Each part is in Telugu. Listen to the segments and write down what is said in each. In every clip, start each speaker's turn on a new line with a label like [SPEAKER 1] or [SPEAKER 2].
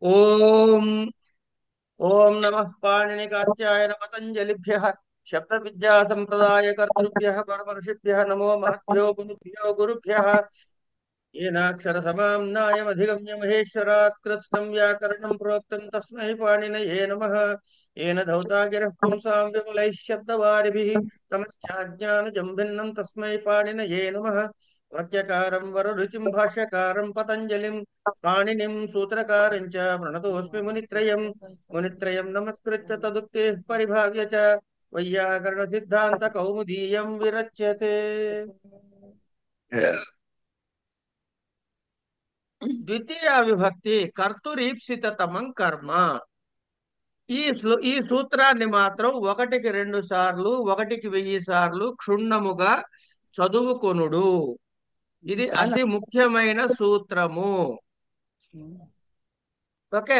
[SPEAKER 1] ఓం ఓం నమః పాణినికాత్యాయన పతంజలిభ్యః శబ్ద విద్యా సంప్రదాయ కర్తృభ్యః పరమర్షిభ్యః నమో మహద్భ్యో గురుభ్యో గురుభ్యః येनाक्षर समाम्नायमधिगम्य महेश्वरात् कृत्स्नं व्याकरणं प्रोक्तं तस्मै पाणिनये नमः येन धौता गिरः पुंसां विमलैः शब्दवारिभिः तमश्चाज्ञानजं भिन्नं तस्मै पाणिनये नमः वाक्यकारं वररुचिं भाष्यकारं पतञ्जलिं पाणिनिं सूत्रकारं च प्रणतोऽस्मि मुनित्रयं नमस्कृत्य तदुक्तेः परिभाव्य च वैयाकरणसिद्धान्तकौमुदीयं विरच्यते ద్వితీయ విభక్తి కర్తురీప్సితమం కర్మ. ఈ సూత్రాన్ని మాత్రం ఒకటికి 2 సార్లు, ఒకటికి 1000 సార్లు క్షుణ్ణముగా చదువుకొనుడు. ఇది అతి ముఖ్యమైన సూత్రము. ఓకే,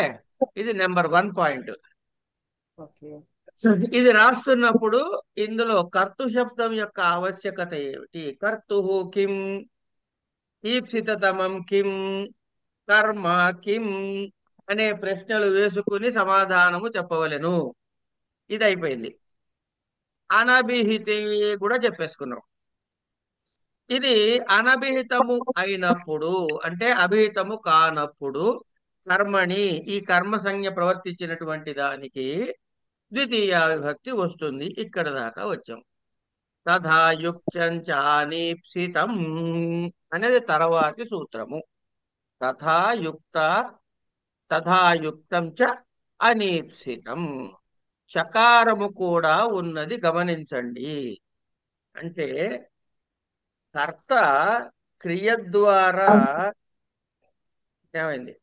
[SPEAKER 1] ఇది నెంబర్ 1 పాయింట్. ఇది రాస్తున్నప్పుడు ఇందులో కర్తు శబ్దం యొక్క ఆవశ్యకత ఏమిటి, కర్తు కిం, ఈప్సితమం కిం, కర్మ కిం అనే ప్రశ్నలు వేసుకుని సమాధానము చెప్పవలెను. ఇది అయిపోయింది. అనభిహితి కూడా చెప్పేసుకున్నాం. ఇది అనభిహితము అయినప్పుడు, అంటే అభిహితము కానప్పుడు కర్మని, ఈ కర్మ సంజ్ఞ ప్రవర్తించినటువంటి దానికి ద్వితీయ విభక్తి వస్తుంది. ఇక్కడ దాకా వచ్చాం. తథాయుక్తం అనేది తర్వాతి సూత్రము. తథాయుక్త తథాయుక్తం చ అనీప్సితం. చకారము కూడా ఉన్నది, గమనించండి. అంటే కర్త క్రియ ద్వారా ఏమైంది,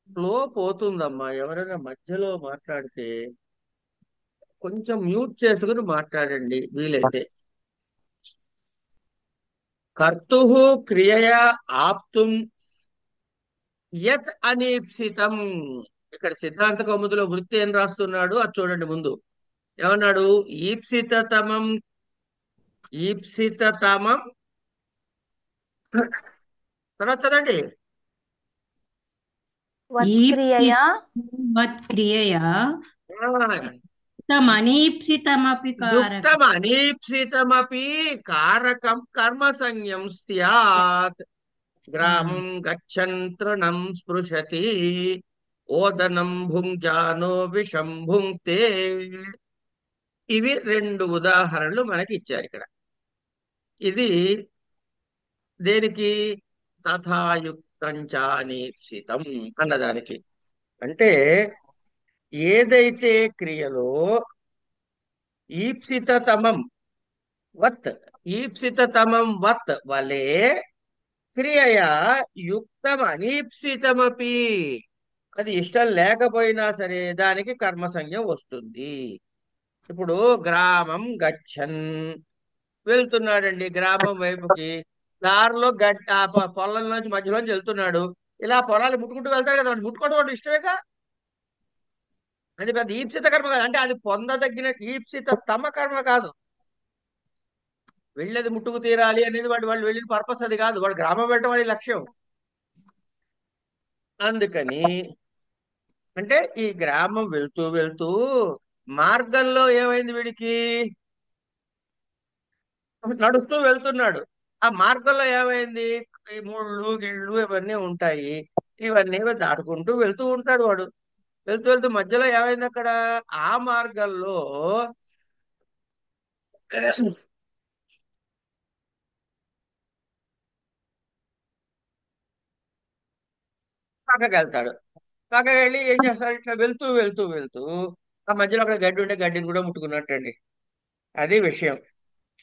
[SPEAKER 1] ఫ్లో పోతుందమ్మా. ఎవరైనా మధ్యలో మాట్లాడితే కొంచెం మ్యూట్ చేసుకుని మాట్లాడండి వీలైతే. కర్తు క్రియయా ఆప్తుం యత్ అనీప్సితం. ఇక్కడ సిద్ధాంత కౌముదిలో వృత్తి ఏం రాస్తున్నాడు అది చూడండి. ముందు ఏమన్నాడు, ఈప్సితమం, ఈప్సితమం తర్వాత చదండి.
[SPEAKER 2] వత్క్రియయా
[SPEAKER 3] వత్క్రియయా
[SPEAKER 1] ఆ,
[SPEAKER 3] తమనీప్సితమపి కారకం.
[SPEAKER 1] యుక్తం అనీప్సితమపి కారకం కర్మ సంజ్ఞం స్యాత్. గ్రామం గచ్చన్ తృణం స్పృశతి, ఓదనం భుంజానో విషం భుంక్తే. ఇవి 2 ఉదాహరణలు మనకి ఇచ్చారు ఇక్కడ. ఇది దేనికి, తథాయుక్తం చానీప్సితం అన్నదానికి. అంటే ఏదైతే క్రియలో ఈప్సితమం వత్, ఈప్సితమం వత్ వలే క్రియయా యుక్తం అనీప్సితమపి, అది ఇష్టం లేకపోయినా సరే దానికి కర్మ సంజ్ఞ వస్తుంది. ఇప్పుడు గ్రామం గచ్చన్, వెళ్తున్నాడండి గ్రామం వైపుకి. దారిలో పొలంలోంచి మధ్యలోంచి వెళ్తున్నాడు. ఇలా పొలాలు ముట్టుకుంటూ వెళ్తాడు కదా, ముట్టుకోవడం ఇష్టమేగా. అది పెద్ద ఈప్సిత కర్మ కాదు. అంటే అది పొందదగిన ఈప్సిత తమ కర్మ కాదు. వెళ్ళేది ముట్టుకు తీరాలి అనేది వాళ్ళు వెళ్ళిన పర్పస్ అది కాదు. వాడు గ్రామం వెళ్ళటం వాడి లక్ష్యం. అందుకని అంటే ఈ గ్రామం వెళ్తూ వెళ్తూ మార్గంలో ఏమైంది, వీడికి నడుస్తూ వెళ్తున్నాడు. ఆ మార్గంలో ఏమైంది, ఈ ముళ్ళు గిళ్ళు ఇవన్నీ ఉంటాయి. ఇవన్నీ దాటుకుంటూ వెళ్తూ ఉంటాడు వాడు. వెళ్తూ వెళ్తూ మధ్యలో ఏమైంది, అక్కడ ఆ మార్గంలో పక్కకి వెళ్తాడు. పక్కకి వెళ్ళి ఏం చేస్తాడు, ఇట్లా వెళ్తూ వెళ్తూ వెళ్తూ ఆ మధ్యలో అక్కడ గడ్డి ఉంటే గడ్డిని కూడా ముట్టుకున్నట్టండి. అది విషయం.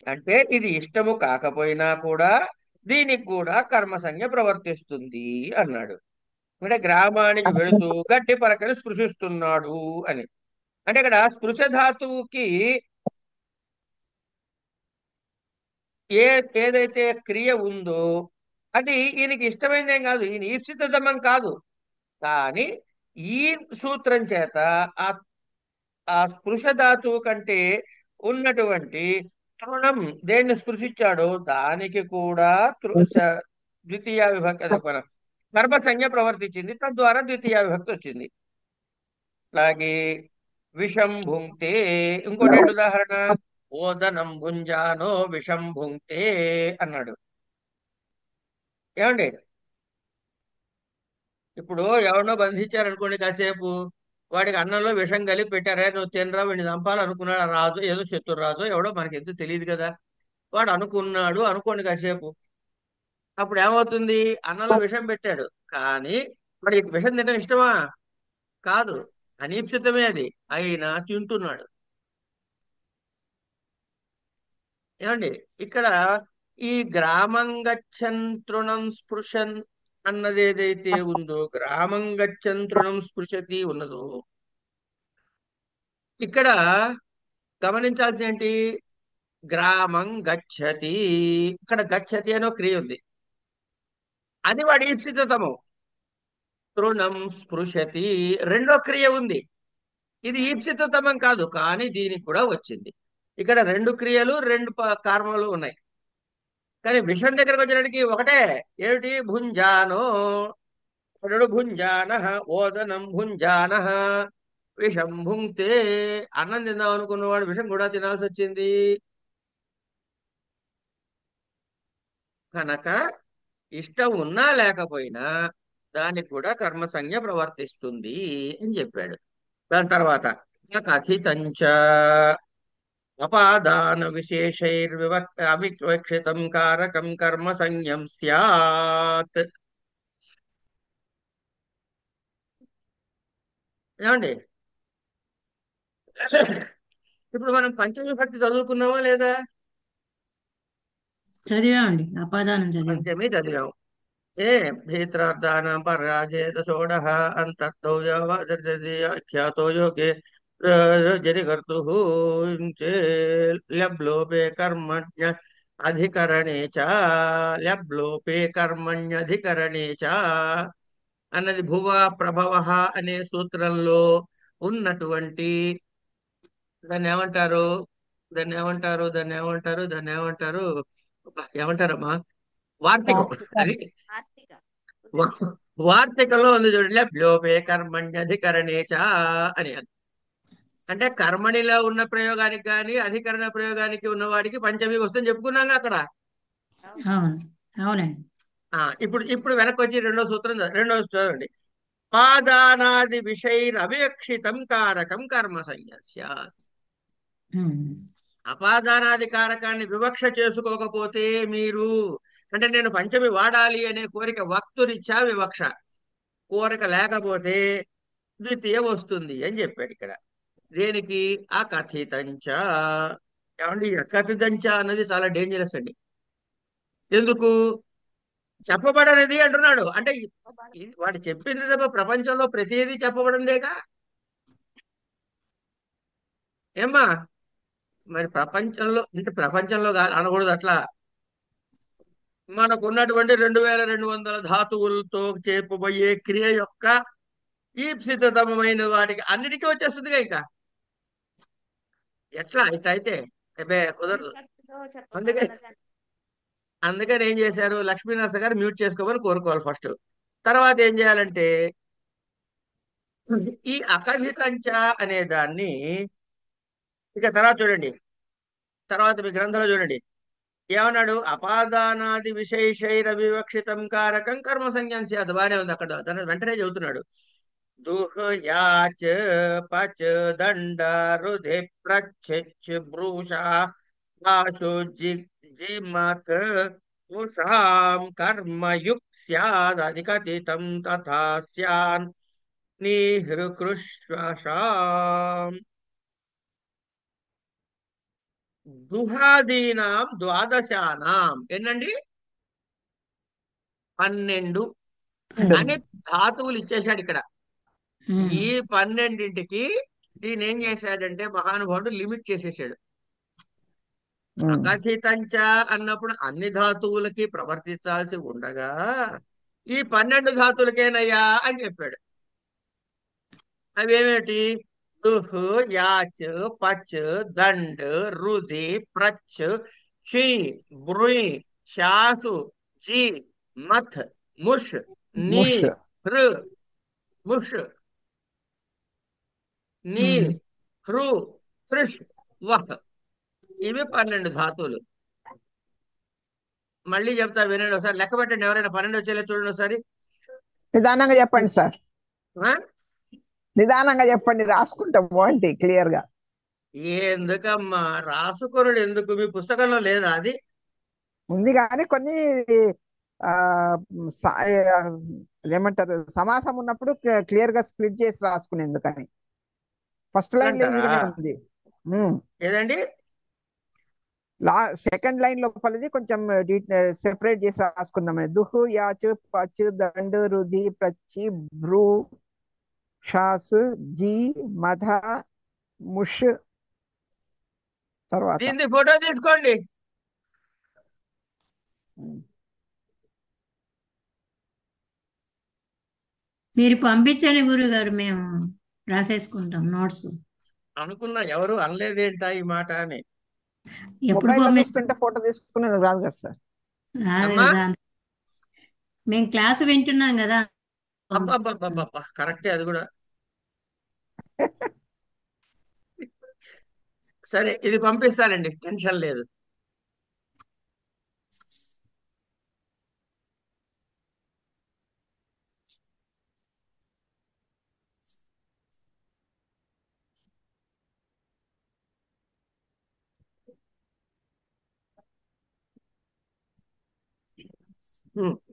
[SPEAKER 1] అంటే ఇది ఇష్టము కాకపోయినా కూడా దీనికి కూడా కర్మ సంజ్ఞ ప్రవర్తిస్తుంది అన్నాడు. అంటే గ్రామానికి వెళుతూ గడ్డి పరకని స్పృశిస్తున్నాడు అని. అంటే ఇక్కడ స్పృశ ధాతువుకి ఏదైతే క్రియ ఉందో అది ఈయనకి ఇష్టమైందేం కాదు, ఈయన ఈప్సితమం కాదు. కానీ ఈ సూత్రం చేత ఆ ఆ స్పృశ ధాతువు కంటే ఉన్నటువంటి తృణం దేన్ని స్పృశించాడో దానికి కూడా ద్వితీయ విభక్తి అదే కర్మ సంజ్ఞ ప్రవర్తించింది, తద్వారా ద్వితీయ విభక్తి వచ్చింది. అలాగే విషం భుంక్తే, ఇంకోటి ఏంటి ఉదాహరణ, ఓదనం భుంజానో విషం భుంక్తే అన్నాడు. ఏమండి, ఇప్పుడు ఎవరినో బంధించారనుకోండి కాసేపు, వాడికి అన్నంలో విషం కలిపి పెట్టారా, నువ్వు తినరా వీడిని చంపాలనుకున్నాడు ఆ రాజు, ఏదో శత్రు రాజు ఎవడో మనకి ఎందుకు తెలియదు కదా, వాడు అనుకున్నాడు అనుకోండి కాసేపు. అప్పుడు ఏమవుతుంది, అన్నంలో విషం పెట్టాడు, కానీ వాడికి విషం తినడం ఇష్టమా? కాదు, అనీప్సితమే అది, అయినా తింటున్నాడు. ఏమండి, ఇక్కడ ఈ గ్రామం గచ్చన్ తృణం స్పృశన్ అన్నది ఏదైతే ఉందో, గ్రామం గచ్చన్ తృణం స్పృశతి ఉన్నదో, ఇక్కడ గమనించాల్సిన ఏంటి, గ్రామం గచ్చతి, ఇక్కడ గచ్చతి అనో క్రియ ఉంది, అది వాడి ఈప్సితము. తృణం స్పృశతి రెండో క్రియ ఉంది, ఇది ఈప్సితమం కాదు, కానీ దీనికి కూడా వచ్చింది. ఇక్కడ రెండు క్రియలు రెండు కర్మలు ఉన్నాయి, కానీ విషయం దగ్గరకు వచ్చేటికి ఒకటే. ఏమిటి, భుంజానో, ఒకడు భుంజాన, ఓదనం భుంజాన విషం భుంక్తే, అన్నం తిందాం అనుకున్నవాడు విషం కూడా తినాల్సి వచ్చింది. కనుక ఇష్టం ఉన్నా లేకపోయినా దానికి కూడా కర్మ సంజ్ఞ ప్రవర్తిస్తుంది అని చెప్పాడు. దాని తర్వాత కథితంచ అపాదాన విశేషైర్వివక్ అవివక్షితం కారకం కర్మ సంజ్ఞం స్యాత్. ఏమండి, ఇప్పుడు మనం పంచవిభక్తి చదువుకున్నామా లేదా?
[SPEAKER 3] చదివామండి, అపాదానం చదివాం.
[SPEAKER 1] పంచమి చదివాం. ఏ భీత్రార్థానాం పరాజేత షోడ అంతఃతో ఖ్యాతో యోగే జరికర్తు లబ్లోపే కర్మణ్య అధికరణే చ, లబ్లోపే కర్మణ్యధికరణే చ అన్నది భువ ప్రభవ అనే సూత్రంలో ఉన్నటువంటి, దాన్ని ఏమంటారు, దాన్ని ఏమంటారు అబ్బా, ఏమంటారమ్మా, వార్తికం. అది వా- వార్తికంలో ఉంది చూడండి, లబ్లోపే కర్మణ్యధికరణేచ అని. అంటే కర్మణిలో ఉన్న ప్రయోగానికి కానీ అధికరణ ప్రయోగానికి ఉన్నవాడికి పంచమి వస్తుందని చెప్పుకున్నాగా అక్కడ.
[SPEAKER 3] అవును, అవునండి.
[SPEAKER 1] ఇప్పుడు ఇప్పుడు వెనక్కి వచ్చి రెండో సూత్రం రెండో చదవండి. పాదానాది విషైర్ అవివక్షితం కారకం కర్మ సంజ్ఞస్య.
[SPEAKER 3] ఉమ్.
[SPEAKER 1] అపాదానాది కారకాన్ని వివక్ష చేసుకోకపోతే మీరు, అంటే నేను పంచమి వాడాలి అనే కోరిక వక్తురిచ్చా వివక్ష, కోరిక లేకపోతే ద్వితీయ వస్తుంది అని చెప్పాడు ఇక్కడ. దేనికి, అకథితంచ. ఏమండి, ఈ అకథితంచ అన్నది చాలా డేంజరస్ అండి. ఎందుకు, చెప్పబడనిది అంటున్నాడు, అంటే వాడు చెప్పింది తప్ప ప్రపంచంలో ప్రతిదీ చెప్పబడిందేగా. ఏమ్మా, మరి ప్రపంచంలో అంటే ప్రపంచంలో అనకూడదు అట్లా, మనకున్నటువంటి 2200 ధాతువులతో చెప్పబోయే క్రియ యొక్క ఈప్సితమైన వాటికి అన్నిటికీ వచ్చేస్తుందిగా ఇక. ఎట్లా ఇట్లయితే అబ్బే కుదరదు. అందుకే అందుకని ఏం చేశారు, లక్ష్మీనరస గారు మ్యూట్ చేసుకోమని కోరుకోవాలి ఫస్ట్. తర్వాత ఏం చేయాలంటే, ఈ అకథితంచ అనే దాన్ని ఇక తర్వాత చూడండి, తర్వాత మీ గ్రంథంలో చూడండి ఏమన్నాడు, అపాదానాది విశేషైర వివక్షితం కారకం కర్మ సంజ్ఞాన్ స్యాత్. బానే ఉంది అక్కడ, దాని వెంటనే చెబుతున్నాడు. దుహయాచ పచ దండ రుధి ప్రచ్ఛ బ్రూషా ఆశు జిమత్ ఉషాం కర్మయుక్ స్యాదధికతితం తథా స్యాన్ నిహృకృష్వషాం. దుహాదీనాం ద్వాదశానాం ఎన్నండి, 12 అని ధాతువులు ఇచ్చేశాడు ఇక్కడ.
[SPEAKER 3] ఉమ్.
[SPEAKER 1] ఈ 12కి దీని ఏం చేశాడంటే మహానుభావుడు లిమిట్ చేసేసాడు. అకథితంచ అన్నప్పుడు అన్ని ధాతువులకి ప్రవర్తించాల్సి ఉండగా ఈ 12 ధాతువులకేనయ్యా అని చెప్పాడు. అవేమిటి, దుహ్ యాచ్ పచ్ దండ్ రుధి ప్రచ్ షి బ్రుయ్ శాసు జి మథ్ ముష్ నీ
[SPEAKER 2] ముష్
[SPEAKER 1] హృ ముష్ నీ హృ త్రిష్ వహ్. ఇవి 12 ధాతువులు. మళ్ళీ చెప్తా వినండి ఒకసారి. లెక్క పెట్టండి, ఎవరైనా 12 వచ్చేలా చూడండి ఒకసారి.
[SPEAKER 2] నిదానంగా చెప్పండి సార్,
[SPEAKER 1] ఆ?
[SPEAKER 2] నిదానంగా చెప్పండి, రాసుకుంటాము అంటే క్లియర్ గా.
[SPEAKER 1] ఎందుకమ్మా రాసుకొనుడు ఎందుకు? మీ పుస్తకంలో లేదా అది?
[SPEAKER 2] ఉంది కానీ కొన్ని ఆ స- ఆ, ఏమంటారు, సమాసం ఉన్నప్పుడు క్లియర్ గా స్ప్లిట్ చేసి రాసుకునేందుకని. ఫస్ట్ లైన్ లో
[SPEAKER 1] అంటారా?
[SPEAKER 2] ఈజీగానే ఉంది. ఉమ్.
[SPEAKER 1] ఏదండి?
[SPEAKER 2] సెకండ్ లైన్ లోపలిది కొంచెం సెపరేట్ చేసి రాసుకుందామని. దుహు యాచ్ పచ్ దండ్ రుధి ప్రచి భ్రూ షాస్ జీ మధ ముష్ తర్వాత.
[SPEAKER 1] దీన్ని ఫోటో తీసుకోండి.
[SPEAKER 3] మీరు పంపించండి గురుగారు, మేము రాసేసుకుంటాం నోట్స్.
[SPEAKER 1] అనుకున్నా ఎవరు అనలేదేంటా ఈ మాట అని.
[SPEAKER 3] ఎప్పుడు
[SPEAKER 2] మొబైల్లో
[SPEAKER 3] పంపిస్తాం?
[SPEAKER 2] చూస్తుంటే ఫోటో తీసుకునేది రాదు కదా సార్.
[SPEAKER 3] రాదు
[SPEAKER 1] అమ్మా,
[SPEAKER 3] కదా, మేము క్లాసు వింటున్నాం కదా.
[SPEAKER 1] అబ్బా కరెక్టే అది కూడా. సరే, ఇది పంపిస్తానండి, టెన్షన్ లేదు.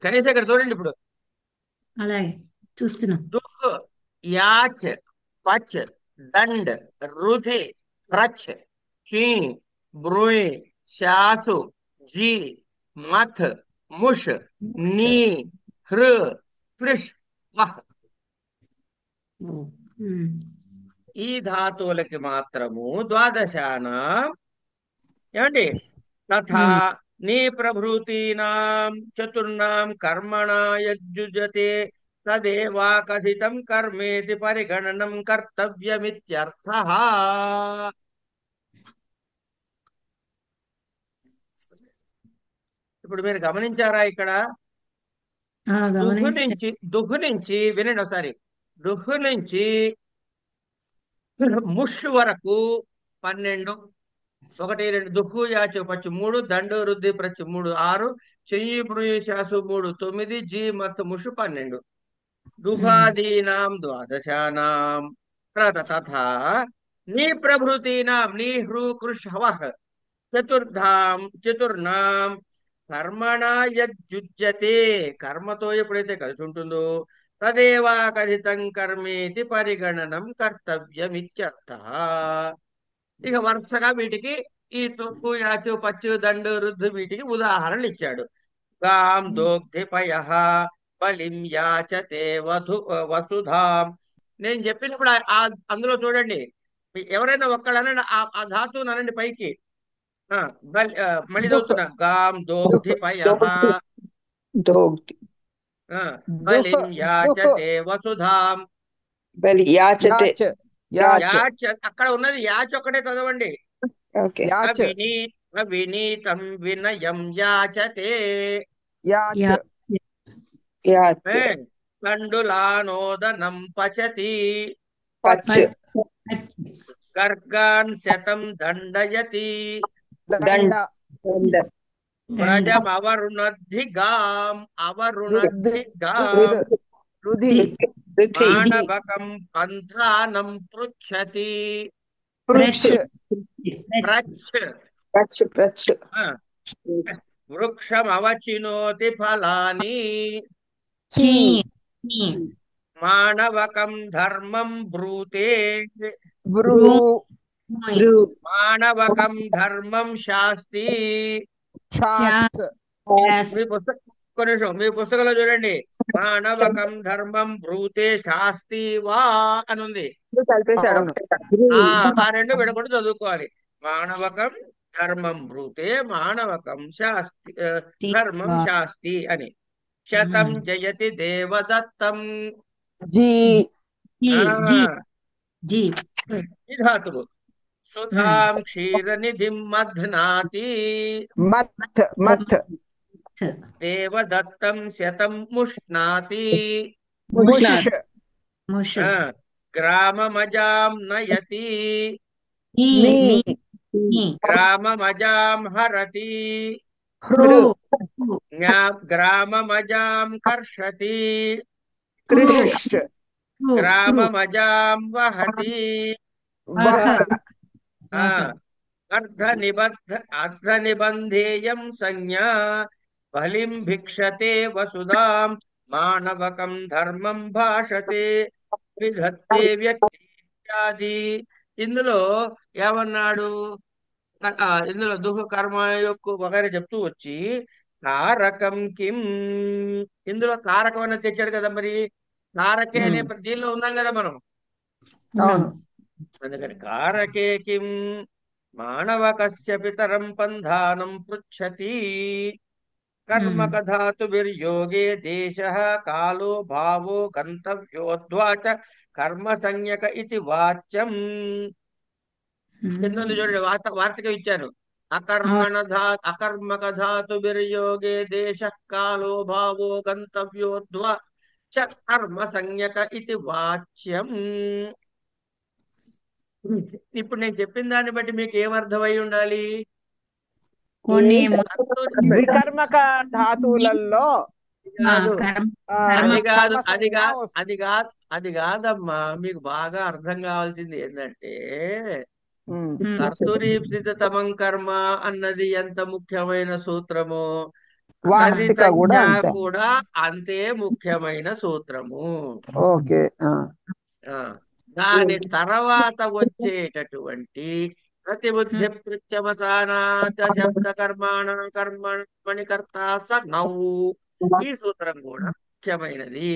[SPEAKER 1] కనీసం ఇక్కడ చూడండి ఇప్పుడు.
[SPEAKER 3] అలాగే చూస్తున్నాం.
[SPEAKER 1] దుఃఖ్ యాచ్ పచ్ దండ్ రుధి ప్రచ్ షీ బ్రూయ్ శాసు జీ మథ్ ముష్ నీ హృ త్రిష్ వహ్.
[SPEAKER 3] ఉమ్.
[SPEAKER 1] ఈ ధాతువులకి మాత్రము ద్వాదశాన ఏమండి తథా నీ ప్రభృతీనాం చతుర్నాం కర్మణా యజ్జుజతే తదేవా కథితం కర్మేతి పరిగణనం కర్తవ్యమిత్యర్థః. ఇప్పుడు మీరు గమనించారా ఇక్కడ?
[SPEAKER 3] గమనించండి.
[SPEAKER 1] దుహు నుంచి వినండి ఒకసారి. దుహు నుంచి ముష్ వరకు 12. 1 2 దుఃఖు యాచు పచ్చు 3 దండు వృద్ధి ప్రచ్చు 3 6 చెయ్యి మృయు శాసు 3 9 జీ మత్ ముషు 12. దుఃఖాదీనాం ద్వాదశానాం తథా నీ ప్రభృతీనాం నీ హృ కృష్ హవః చతుర్నాం కర్మణా యజ్జుజ్యతే కర్మతో ఎప్పుడైతే కలిసి ఉంటుందో తదేవా కథితం కర్మేతి పరిగణనం కర్తవ్యమిత్యర్థః. ఇక వరుసగా వీటికి ఈ తొక్కు యాచు పచ్చు దండు రుద్దు వీటికి ఉదాహరణలు ఇచ్చాడు. గాం దోగ్ధి పయః బలిం యాచతే వసుధాం. నేను చెప్పినప్పుడు అందులో చూడండి, ఎవరైనా ఒక్కళ్ళనండి ఆ ధాతువుని అనండి పైకి. మళ్ళీ
[SPEAKER 2] దుహ్
[SPEAKER 1] చదువుతున్నా. గాం దోగ్ధి పయః
[SPEAKER 4] దోగ్ధి
[SPEAKER 1] బలిం
[SPEAKER 2] దుహ్
[SPEAKER 1] యాచతే వసుధాం.
[SPEAKER 4] బలి యాచతే
[SPEAKER 2] యాచ్ యాచ్
[SPEAKER 1] యాచ్ అక్కడ ఉన్నది యాచ్ ఒక్కటే చదవండి.
[SPEAKER 4] ఓకే
[SPEAKER 2] యాచ్
[SPEAKER 1] అవినీతం వినయం యాచతే.
[SPEAKER 2] Yacht
[SPEAKER 4] yacht
[SPEAKER 1] కండులానోదనం పచతి.
[SPEAKER 4] పచ్
[SPEAKER 1] గర్గాన్ శతం దండయతి.
[SPEAKER 2] దండ
[SPEAKER 4] దండ
[SPEAKER 1] వ్రజమవరుణద్ధిగాం అవరుణద్ధిగాం.
[SPEAKER 2] రుధి
[SPEAKER 4] రుధి
[SPEAKER 1] మాణవకం పంథానం పృచ్చతి.
[SPEAKER 4] పృచ్ఛ్
[SPEAKER 1] ప్రచ్ఛ
[SPEAKER 4] ప్రచ్ఛ్ ప్రచ్ఛ్
[SPEAKER 1] వృక్షమవచినోతి ఫలాని.
[SPEAKER 2] చీ
[SPEAKER 1] మాణవకం ధర్మం బ్రూతే.
[SPEAKER 2] బ్రూ
[SPEAKER 4] భ్రూ
[SPEAKER 1] మాణవకం ధర్మం శాస్తి.
[SPEAKER 2] శాస్త్
[SPEAKER 1] మీ పుస్తకం మీ పుస్తకంలో చూడండి, మాణవకం ధర్మం బ్రూతే శాస్తి వా అని ఉంది.
[SPEAKER 4] కలిపేశాడు
[SPEAKER 2] అవును.
[SPEAKER 1] ఆ రెండు విడకుండా చదువుకోవాలి. మాణవకం ధర్మం బ్రూతే మాణవకం శాస్తి ధర్మం శాస్తి అని. శతం జయతి దేవదత్తం.
[SPEAKER 2] జీ
[SPEAKER 1] ఆ,
[SPEAKER 3] జీ.
[SPEAKER 1] ఈ ధాతువు. సుధాం క్షీరనిధిం మధ్నాతి
[SPEAKER 2] మత్ మత్
[SPEAKER 1] దేవదత్తం శతం ముష్ణాతి
[SPEAKER 2] ముష్
[SPEAKER 3] ముష్.
[SPEAKER 1] ఆ, గ్రామమజాం నయతి
[SPEAKER 3] నీ.
[SPEAKER 2] నీ
[SPEAKER 3] నీ. నీ.
[SPEAKER 1] గ్రామమజాం హరతి
[SPEAKER 2] హృ
[SPEAKER 1] గ్రామమజాం కర్షతి
[SPEAKER 2] కృష్
[SPEAKER 1] గ్రామమజాం వహతి
[SPEAKER 2] వహ
[SPEAKER 1] ఆ, అర్ధనిబంధేయం సంజ్ఞా బలిం భిక్షతే వసుధాం మానవకం ధర్మం భాషతే విధత్తే వ్యక్తి ఇత్యాది. ఇందులో ఏమన్నాడు? ఇందులో దుఃఖ కర్మ యొక్క వగైరా చెప్తూ వచ్చి కారకం కిం, ఇందులో కారకం అనేది తెచ్చాడు కదా. మరి కారకే అనే దీనిలో ఉన్నాం కదా మనం.
[SPEAKER 2] అవును.
[SPEAKER 1] అందుకని కారకే కిం మానవకస్య పితరం పంధానం పృచ్చతి కర్మక ధాతుర్యోగే దేశ కాలో భావో గంతవ్యోద్వాచ కర్మ సంజ్ఞక ఇది వాచ్యం. ఎందుకు చూడండి, వార్తగా ఇచ్చాను. అకర్మక ధాతుర్యోగే దేశ కాలో భావో గంతవ్యోద్వా చ కర్మ సంజ్ఞక ఇది వాచ్యం. ఇప్పుడు నేను చెప్పిన దాన్ని బట్టి మీకు ఏమర్థమై ఉండాలి?
[SPEAKER 3] కొన్ని
[SPEAKER 2] వికర్మక ధాతువులలో
[SPEAKER 1] కాదు, అది కాదు,
[SPEAKER 2] కర్మ
[SPEAKER 1] అది
[SPEAKER 2] సంజ్ఞ
[SPEAKER 1] కాదు,
[SPEAKER 2] వస్తుంది.
[SPEAKER 1] అది కాదు, అది కాదమ్మా. మీకు బాగా అర్థం కావాల్సింది ఏంటంటే కర్తూరీప్సితమం కర్మ అన్నది ఎంత ముఖ్యమైన సూత్రము,
[SPEAKER 2] వార్తిక కూడా
[SPEAKER 1] తదితంచ
[SPEAKER 2] అంతే.
[SPEAKER 1] కూడా అంతే ముఖ్యమైన సూత్రము.
[SPEAKER 2] ఓకే.
[SPEAKER 1] దాని తర్వాత వచ్చేటటువంటి ప్రతిబుద్ధి ప్రత్యవసానాద శబ్ద కర్మాణ కర్మణి కర్త స నౌ, ఈ సూత్రం కూడా ముఖ్యమైనది.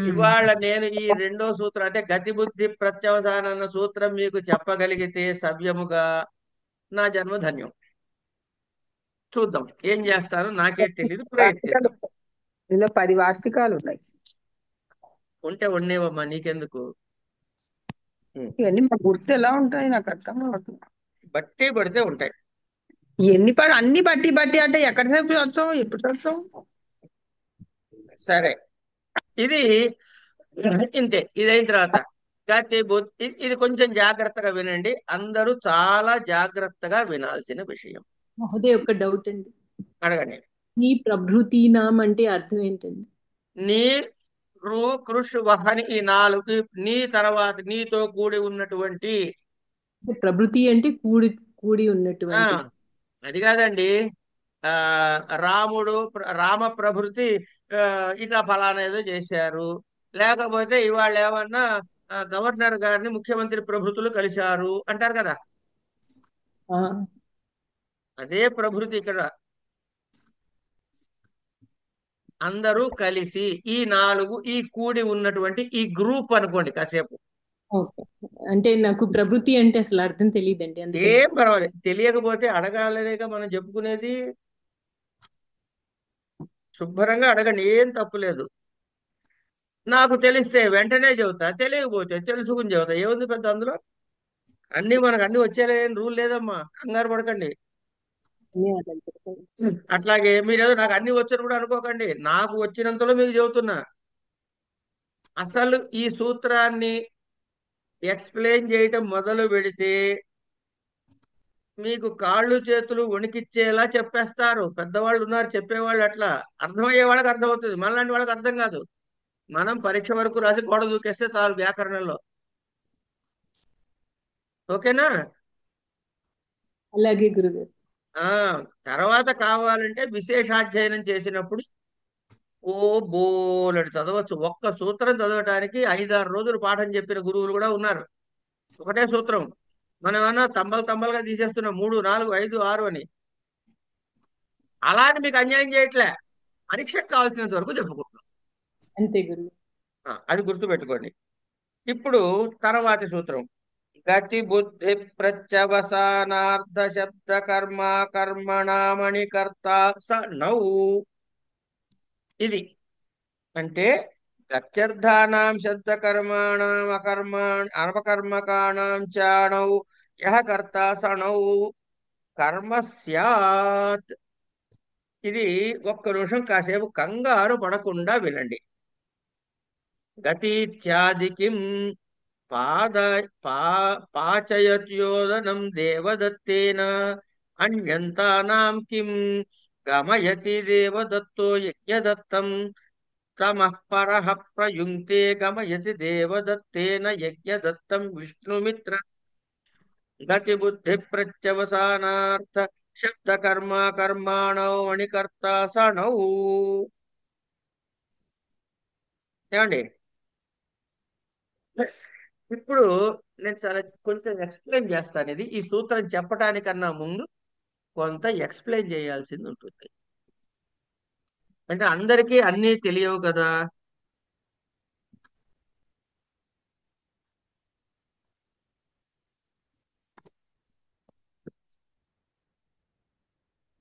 [SPEAKER 1] ఇవాళ నేను ఈ రెండో సూత్రం అంటే గతిబుద్ధి ప్రత్యవసాన అన్న సూత్రం మీకు చెప్పగలిగితే సవ్యముగా నా జన్మ ధన్యం. చూద్దాం ఏం చేస్తాను, నాకే తెలియదు, ప్రయత్నిద్దాం.
[SPEAKER 4] ఇందులో 10 వార్తికాలు ఉన్నాయి.
[SPEAKER 1] ఉంటే ఉండేవమ్మా, నీకెందుకు.
[SPEAKER 4] ఇవన్నీ మా గుర్తు ఎలా ఉంటాయి నాకు అర్థం కావట్లేదు.
[SPEAKER 1] బట్టి పడితే ఉంటాయి.
[SPEAKER 4] అన్ని బట్టి బట్టి అంటే ఎక్కడ సేపు వస్తాం, ఎప్పుడు వస్తాం?
[SPEAKER 1] సరే, ఇది ఇంతే. ఇది అయిన తర్వాత గతి బుద్ధి, ఇది కొంచెం జాగ్రత్తగా వినండి. అందరూ చాలా జాగ్రత్తగా వినాల్సిన విషయం.
[SPEAKER 5] మహోదయ ఒక డౌట్ అండి.
[SPEAKER 1] అడగండి.
[SPEAKER 5] నీ ప్రభృతీనాం అంటే అర్థం ఏంటండి?
[SPEAKER 1] నీ రు కృష్ వహని, ఈ నాలుగు. నీ తర్వాత నీతో కూడి ఉన్నటువంటి.
[SPEAKER 5] ప్రభృతి అంటే కూడి కూడి
[SPEAKER 1] ఆ
[SPEAKER 5] ఉన్నటువంటి.
[SPEAKER 1] అది కాదండి. రాముడు రామ ప్రభృతి ఇట్లా ఫలానా ఏదో చేశారు. లేకపోతే ఇవాళ ఏమన్నా గవర్నర్ గారిని ముఖ్యమంత్రి ప్రభృతులు కలిశారు అంటారు కదా.
[SPEAKER 5] ఆ,
[SPEAKER 1] అదే ప్రభృతి ఇక్కడ. అందరూ కలిసి ఈ నాలుగు, ఈ కూడి ఉన్నటువంటి ఈ గ్రూప్ అనుకోండి కాసేపు.
[SPEAKER 5] ఓకే. అంటే నాకు ప్రభృతి అంటే అసలు అర్థం తెలియదండి, అందుకే.
[SPEAKER 1] ఏం పర్వాలేదు, తెలియకపోతే అడగాలనేగా మనం చెప్పుకునేది. శుభ్రంగా అడగండి, ఏం తప్పులేదు. నాకు తెలిస్తే వెంటనే చెబుతా, తెలియకపోతే తెలుసుకుని చెబుతా. ఏముంది పెద్ద అందులో? మనకు అన్ని వచ్చేయాలని రూల్ లేదమ్మా, కంగారు పడకండి. అట్లాగే మీరేదో నాకు అన్ని వచ్చని కూడా అనుకోకండి. నాకు వచ్చినంతలో మీకు చెబుతున్నా. అసలు ఈ సూత్రాన్ని ఎక్స్ప్లెయిన్ చేయటం మొదలు పెడితే మీకు కాళ్ళు చేతులు వణికిచ్చేలా చెప్పేస్తారు. పెద్దవాళ్ళు ఉన్నారు చెప్పేవాళ్ళు. అట్లా అర్థమయ్యే వాళ్ళకి అర్థమవుతుంది, మనలాంటి వాళ్ళకి అర్థం కాదు. మనం పరీక్ష వరకు రాసి గోడ దూకేస్తే చాలు వ్యాకరణంలో. ఓకేనా?
[SPEAKER 5] అలాగే గురుగారు.
[SPEAKER 1] తర్వాత కావాలంటే విశేషాధ్యయనం చేసినప్పుడు బోలెడు చదవచ్చు. ఒక్క సూత్రం చదవటానికి 5-6 రోజులు పాఠం చెప్పిన గురువులు కూడా ఉన్నారు. ఒకటే సూత్రం మనం ఏమన్నా తంబలుగా తీసేస్తున్నాం, 3, 4, 5, 6 అని. అలా అని మీకు అన్యాయం చేయట్లే, పరీక్షకు కావాల్సినంత వరకు చెప్పుకుంటున్నాం.
[SPEAKER 5] అంతే గురువు.
[SPEAKER 1] అది గుర్తుపెట్టుకోండి. ఇప్పుడు తర్వాతి సూత్రం గతి బుద్ధి ప్రత్యవసానార్థ శబ్ద కర్మ కర్మణామణి కర్త స నౌ. ఇది అంటే గత్యర్థానాం శబ్దకర్మాణం అపకర్మకాణం చాణౌ యః కర్త సణౌ కర్మ స్యాత్. ఇది ఒక్క నిమిషం కాసేపు కంగారు పడకుండా వినండి. గతీత్యాదికిం పాద పా పాచయత్యోదనం దేవదత్తేన అన్యంతానాం కిం గమయతి దేవదత్తో యజ్ఞదత్తం తమః పరః ప్రయుంక్తే గమయతి దేవదత్తేన యజ్ఞదత్తం విష్ణుమిత్ర గతి బుద్ధి ప్రత్యవసానార్థ శబ్ద కర్మ కర్మాణౌ మణికర్త సణౌ. ఏమండి, ఇప్పుడు నేను చాలా కొంచెం ఎక్స్ప్లెయిన్ చేస్తాను. ఇది ఈ సూత్రం చెప్పడానికన్నా ముందు కొంత ఎక్స్ప్లెయిన్ చేయాల్సింది ఉంటుంది. అంటే అందరికీ అన్నీ తెలియవు కదా.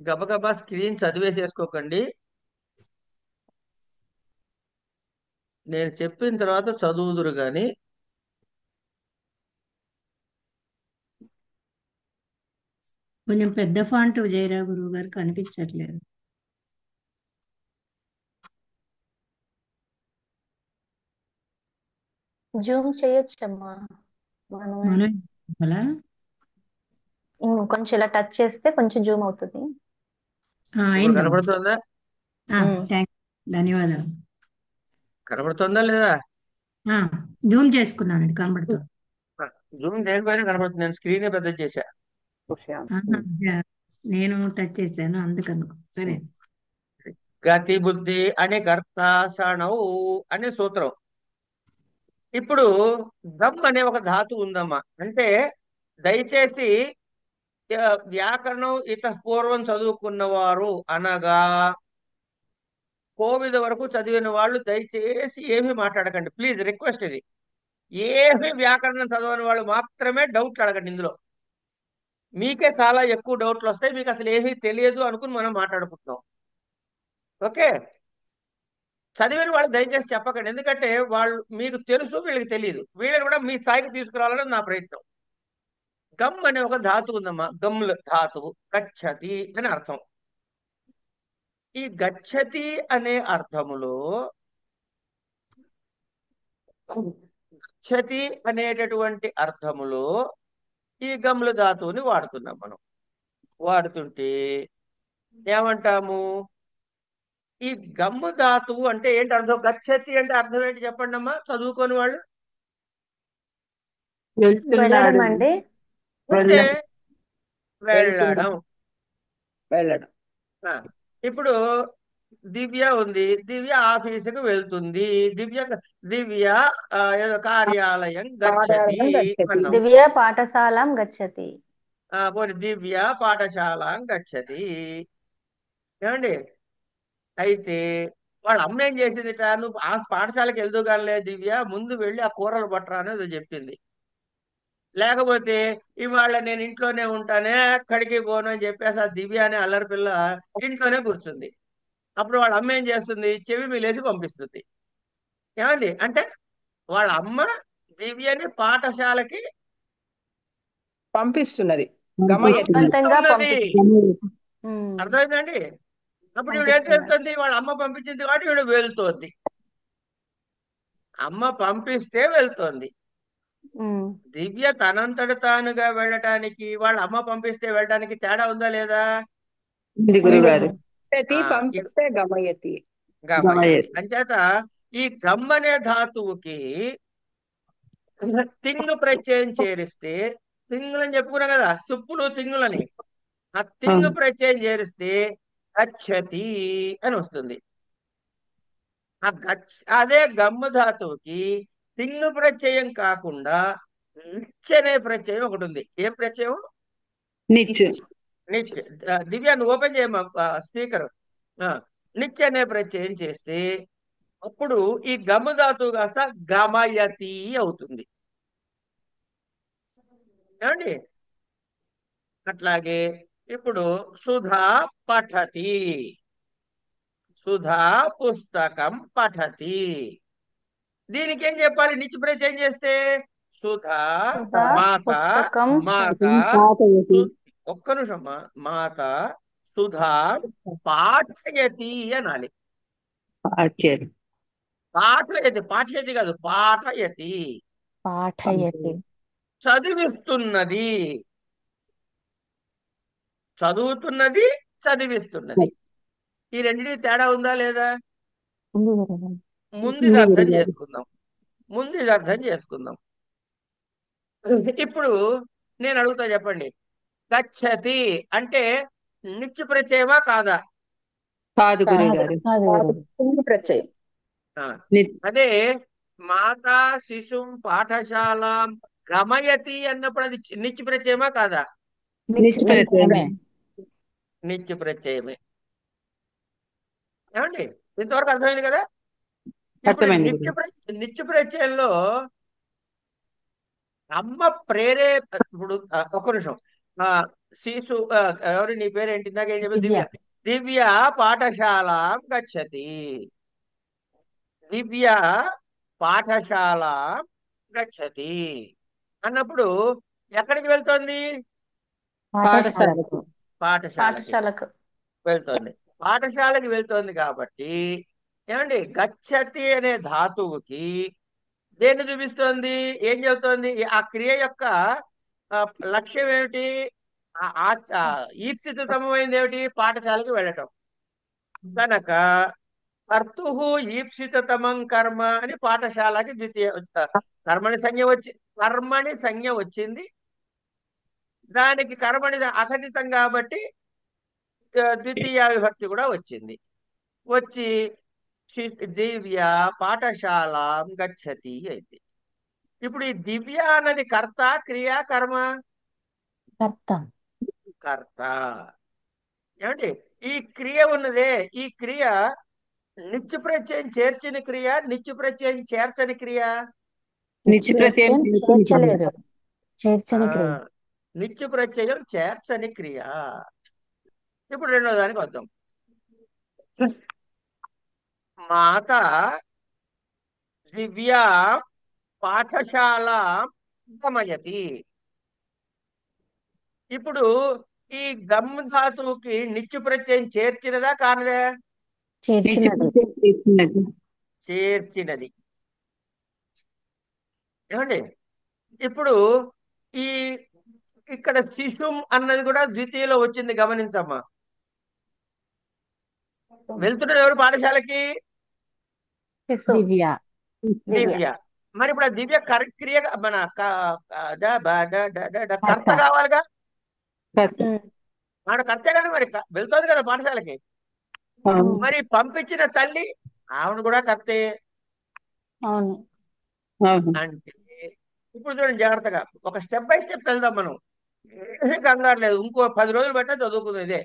[SPEAKER 1] గబగబా స్క్రీన్ చదివేసేసుకోకండి. నేను చెప్పిన తర్వాత చదువుదురు గాని.
[SPEAKER 3] కొంచెం పెద్ద ఫాంట్ జయరా గురువు గారు కనిపించట్లేదు.
[SPEAKER 6] జూమ్ చేయొచ్చమ్మా మనమే.
[SPEAKER 3] మనం అలా
[SPEAKER 6] కొంచెం ఇలా టచ్ చేస్తే కొంచెం జూమ్ అవుతుంది.
[SPEAKER 1] ఇప్పుడు
[SPEAKER 3] అయిందా?
[SPEAKER 1] కనబడుతుందా?
[SPEAKER 3] ధన్యవాదాలు.
[SPEAKER 1] కనబడుతుందా లేదా?
[SPEAKER 3] జూమ్ చేసుకున్నానండి, కనబడుతుంది.
[SPEAKER 1] జూమ్ దేనిపైన కనబడుతుంది. నేను స్క్రీన్ పెద్ద చేశా.
[SPEAKER 3] నేను టచ్ చేశాను అందుకను. సరే.
[SPEAKER 1] గతి బుద్ధి అని కర్త సణౌ అనే సూత్రం. ఇప్పుడు గమ్ అనే ఒక ధాతు ఉందమ్మా. అంటే దయచేసి వ్యాకరణం పూర్వం చదువుకున్నవారు అనగా కోవిడ్ వరకు చదివిన వాళ్ళు దయచేసి ఏమీ మాట్లాడకండి ప్లీజ్, రిక్వెస్ట్ ఇది. ఏమీ వ్యాకరణం చదవని వాళ్ళు మాత్రమే డౌట్లు అడగండి. ఇందులో మీకే చాలా ఎక్కువ డౌట్లు వస్తాయి. మీకు అసలు ఏమీ తెలియదు అనుకుని మనం మాట్లాడుకుంటున్నాం. ఓకే, చదివిన వాళ్ళు దయచేసి చెప్పకండి. ఎందుకంటే వాళ్ళు మీకు తెలుసు, వీళ్ళకి తెలియదు. వీళ్ళని కూడా మీ స్థాయికి తీసుకురావాలని నా ప్రయత్నం. గమ్ అనే ఒక ధాతువు ఉందమ్మా. గమ్ల ధాతువు గచ్చతి అని అర్థం. ఈ గచ్చతి అనే అర్థములో గచ్చతి అనేటటువంటి అర్థములో ఈ గమ్ల ధాతువుని వాడుతున్నాం మనం. వాడుతుంటే ఏమంటాము? ఈ గమ్ము ధాతువు అంటే ఏంటి అర్థం? గచ్చతి అంటే అర్థం ఏంటి చెప్పండి అమ్మా, చదువుకోని వాళ్ళు.
[SPEAKER 6] వెళ్ళడం అండి.
[SPEAKER 1] అంటే వెళ్ళడం.
[SPEAKER 2] వెళ్ళడం.
[SPEAKER 1] ఇప్పుడు దివ్య ఉంది, దివ్య ఆఫీసుకు వెళ్తుంది. దివ్య దివ్య ఏదో కార్యాలయం గచ్చతి అన్నాం.
[SPEAKER 6] దివ్య పాఠశాలం గచ్చతి.
[SPEAKER 1] పోనీ దివ్య పాఠశాల గచ్చతి. ఏమండి, అయితే వాళ్ళ అమ్మ ఏం చేసిందిట? నువ్వు ఆ పాఠశాలకి వెళ్దుగానే దివ్య ముందు వెళ్ళి ఆ కూరలు పట్టరా అనేది చెప్పింది. లేకపోతే ఇవాళ నేను ఇంట్లోనే ఉంటానే, ఎక్కడికి పోను అని చెప్పేసి ఆ దివ్య అనే అల్లరి పిల్ల ఇంట్లోనే కూర్చుంది. అప్పుడు వాళ్ళ అమ్మ ఏం చేస్తుంది? చెవి మీలేసి పంపిస్తుంది. ఏమండి, అంటే వాళ్ళ అమ్మ దివ్యని పాఠశాలకి
[SPEAKER 2] పంపిస్తున్నది.
[SPEAKER 6] బలవంతంగా
[SPEAKER 1] అర్థమైందండి? అప్పుడు ఈవిడ ఏం చేస్తుంది? వాళ్ళ అమ్మ పంపించింది కాబట్టి ఈవిడ వెళ్తోంది. అమ్మ పంపిస్తే వెళ్తోంది. దివ్య తనంతట తానుగా వెళ్ళటానికి వాళ్ళ అమ్మ పంపిస్తే వెళ్ళటానికి తేడా ఉందా లేదా?
[SPEAKER 2] పంపిస్తే గమయతి.
[SPEAKER 1] గమయతి. అంచేత ఈ గమ్ అనే ధాతువుకి తింగు ప్రత్యయం చేరిస్తే, తింగులని చెప్పుకున్నాం కదా, సుప్పులు తింగులని. ఆ తింగు ప్రత్యయం చేరిస్తే గచ్చతి అని వస్తుంది. అదే గమ్ము ధాతువుకి తింగు ప్రత్యయం కాకుండా నిచ్ అనే ప్రత్యయం ఒకటి ఉంది. ఏం ప్రత్యయం? నిచ్. దివ్య నువ్వు ఓపెన్ చేయమ్మా స్పీకర్. నిచ్ అనే ప్రత్యయం చేస్తే అప్పుడు ఈ గమ్ము ధాతువు కాస్త గమయతి అవుతుంది. ఏమండి, అట్లాగే ఇప్పుడు సుధా పఠతి, సుధా పుస్తకం పఠతి. దీనికి ఏం చెప్పాలి? నిత్య ప్రత్యయం చేస్తే సుధా
[SPEAKER 6] సుధా
[SPEAKER 1] మాత
[SPEAKER 6] పుస్తకం
[SPEAKER 1] మాత
[SPEAKER 4] పాతయతి
[SPEAKER 1] ఒక్క నిమిషం మాత సుధా పాఠయతి అనాలి.
[SPEAKER 4] పాఠ్యతి
[SPEAKER 1] పాఠయతి, పాఠయతి కాదు, పాఠయతి.
[SPEAKER 6] పాఠయతి
[SPEAKER 1] చదివిస్తున్నది, చదువుతున్నది, చదివిస్తున్నది. ఈ రెండింటికి తేడా ఉందా లేదా?
[SPEAKER 6] ఉంది గురుగారు.
[SPEAKER 1] ముందు ఇది అర్థం
[SPEAKER 4] గురుగారు.
[SPEAKER 1] చేసుకుందాం, ముందు ఇది అర్థం చేసుకుందాం. ఇప్పుడు నేను అడుగుతా, చెప్పండి. గచ్చతి అంటే నిత్య ప్రత్యయమా కాదా?
[SPEAKER 4] కాదు గురుగారు.
[SPEAKER 6] కాదు గురుగారు.
[SPEAKER 4] ప్రత్యయం
[SPEAKER 1] ఆ, అదే మాతా శిశుం పాఠశాల గమయతి అన్నప్పుడు అది నిత్య ప్రత్యయమా కాదా?
[SPEAKER 4] నిత్య ప్రత్యయమే.
[SPEAKER 1] నిత్య ప్రత్యయమే. ఏమండి, ఇంతవరకు అర్థమైంది కదా? ఇప్పుడు
[SPEAKER 4] అర్థమైంది
[SPEAKER 1] నిత్య ప్రత్యయంలో అమ్మ ఇప్పుడు ఒక్క నిమిషం. ఆ శిశు ఎవరు, నీ పేరేంటి? ఇందాక ఏం చెప్పి?
[SPEAKER 6] దివ్య.
[SPEAKER 1] దివ్య. దివ్య పాఠశాల గచ్చతి. దివ్య పాఠశాల గచ్చతి అన్నప్పుడు ఎక్కడికి వెళ్తోంది?
[SPEAKER 6] పాఠశాలకు.
[SPEAKER 1] పాఠశాలకి
[SPEAKER 6] పాఠశాలకు.
[SPEAKER 1] వెళ్తోంది. పాఠశాలకి వెళ్తోంది కాబట్టి ఏమండి, గచ్చతి అనే ధాతువుకి దేన్ని చూపిస్తోంది? ఏం చెబుతోంది? ఆ క్రియ యొక్క ఆ, లక్ష్యం ఏమిటి? ఈప్సితమైంది ఏమిటి? పాఠశాలకి వెళ్ళటం. కనుక కర్తు ఈప్సితమం కర్మ అని పాఠశాలకి ద్వితీయ కర్మని సంజ్ఞ వచ్చింది. దానికి కర్మని అసహితం కాబట్టి ద్వితీయ విభక్తి కూడా వచ్చింది. వచ్చి దివ్య పాఠశాల గచ్చతి అయింది. ఇప్పుడు ఈ దివ్య అన్నది కర్త, క్రియ, కర్మ?
[SPEAKER 6] కర్త.
[SPEAKER 1] కర్త. ఏమండి, ఈ క్రియ ఉన్నదే, ఈ క్రియ నిత్య ప్రత్యయం చేర్చిన క్రియ, నిత్య ప్రత్యయం చేర్చని క్రియ?
[SPEAKER 4] నిత్య ప్రత్యయం
[SPEAKER 6] చేర్చలేదు, చేర్చని
[SPEAKER 1] ఆ,
[SPEAKER 6] క్రియ.
[SPEAKER 1] నిత్య ప్రత్యయం చేర్చని క్రియ. ఇప్పుడు రెండో దానికి వద్దాం. మాత దివ్య పాఠశాల గమయతి. ఇప్పుడు ఈ గమ్ ధాతువుకి నిత్య ప్రత్యయం చేర్చినదా కానదా?
[SPEAKER 4] నిత్య
[SPEAKER 6] చేర్చినది.
[SPEAKER 4] ప్రత్యయం చేసినది.
[SPEAKER 1] చేర్చినది. ఏమండి, ఇప్పుడు ఈ ఇక్కడ శిశుం అన్నది కూడా ద్వితీయలో వచ్చింది, గమనించమ్మా. వెళ్తున్నది ఎవరు పాఠశాలకి?
[SPEAKER 6] దివ్య.
[SPEAKER 1] దివ్య. మరి ఇప్పుడు ఆ దివ్య క్రియ మన కర్త కావాలిగా?
[SPEAKER 4] కర్త.
[SPEAKER 1] ఆడ కర్తే కదా, మరి వెళ్తోంది కదా పాఠశాలకి.
[SPEAKER 4] అవును.
[SPEAKER 1] మరి పంపించిన తల్లి ఆవిడ కూడా కర్తే.
[SPEAKER 6] అవును.
[SPEAKER 4] అవును.
[SPEAKER 1] అంటే ఇప్పుడు చూడండి జాగ్రత్తగా, ఒక స్టెప్ బై స్టెప్ వెళ్దాం మనం. ఏమీ కంగారు లేదు, ఇంకో 10 రోజులు బట్టే చదువుకుంది ఇదే.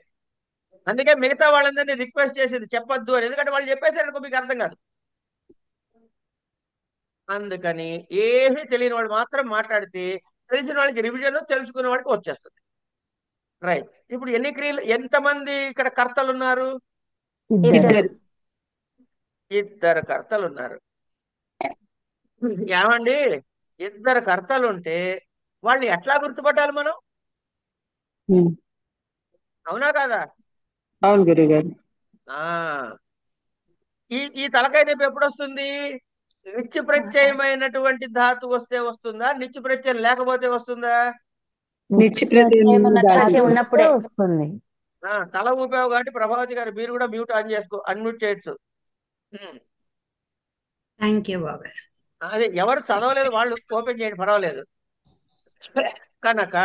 [SPEAKER 1] అందుకే మిగతా వాళ్ళందరినీ రిక్వెస్ట్ చేసేది చెప్పొద్దు అని, ఎందుకంటే వాళ్ళు చెప్పేసారనుకో మీకు అర్థం కాదు. అందుకని ఏమీ తెలియని వాళ్ళు మాత్రం మాట్లాడితే తెలిసిన వాళ్ళకి రివిజన్, తెలుసుకునే వాళ్ళకి వచ్చేస్తుంది. రైట్. ఇప్పుడు ఎన్ని క్రియలు, ఎంతమంది ఇక్కడ కర్తలు ఉన్నారు?
[SPEAKER 6] ఇద్దరు.
[SPEAKER 1] ఇద్దరు కర్తలు ఉన్నారు. ఏమండి, ఇద్దరు కర్తలు ఉంటే వాళ్ళని ఎట్లా గుర్తుపట్టాలి మనం?
[SPEAKER 4] ఉమ్.
[SPEAKER 1] అవునా కాదా?
[SPEAKER 4] అవును గురుగారు.
[SPEAKER 1] ఆ ఈ ఈ తలకాయ నొప్పి ఎప్పుడు వస్తుంది? నిత్య ప్రత్యయమైనటువంటి ధాతు వస్తే వస్తుందా, నిత్య ప్రత్యయం లేకపోతే వస్తుందా?
[SPEAKER 4] నిత్య ప్రత్యయం
[SPEAKER 6] అది ఉన్నప్పుడే వస్తుంది.
[SPEAKER 1] తల ఊపావు కాబట్టి ప్రభావతి గారు మీరు కూడా అన్మ్యూట్ చేయొచ్చు.
[SPEAKER 3] థ్యాంక్ యూ బాబాయ్.
[SPEAKER 1] అదే, ఎవరు చదవలేదు వాళ్ళు ఓపెన్ చేయండి, పర్వాలేదు. కనుక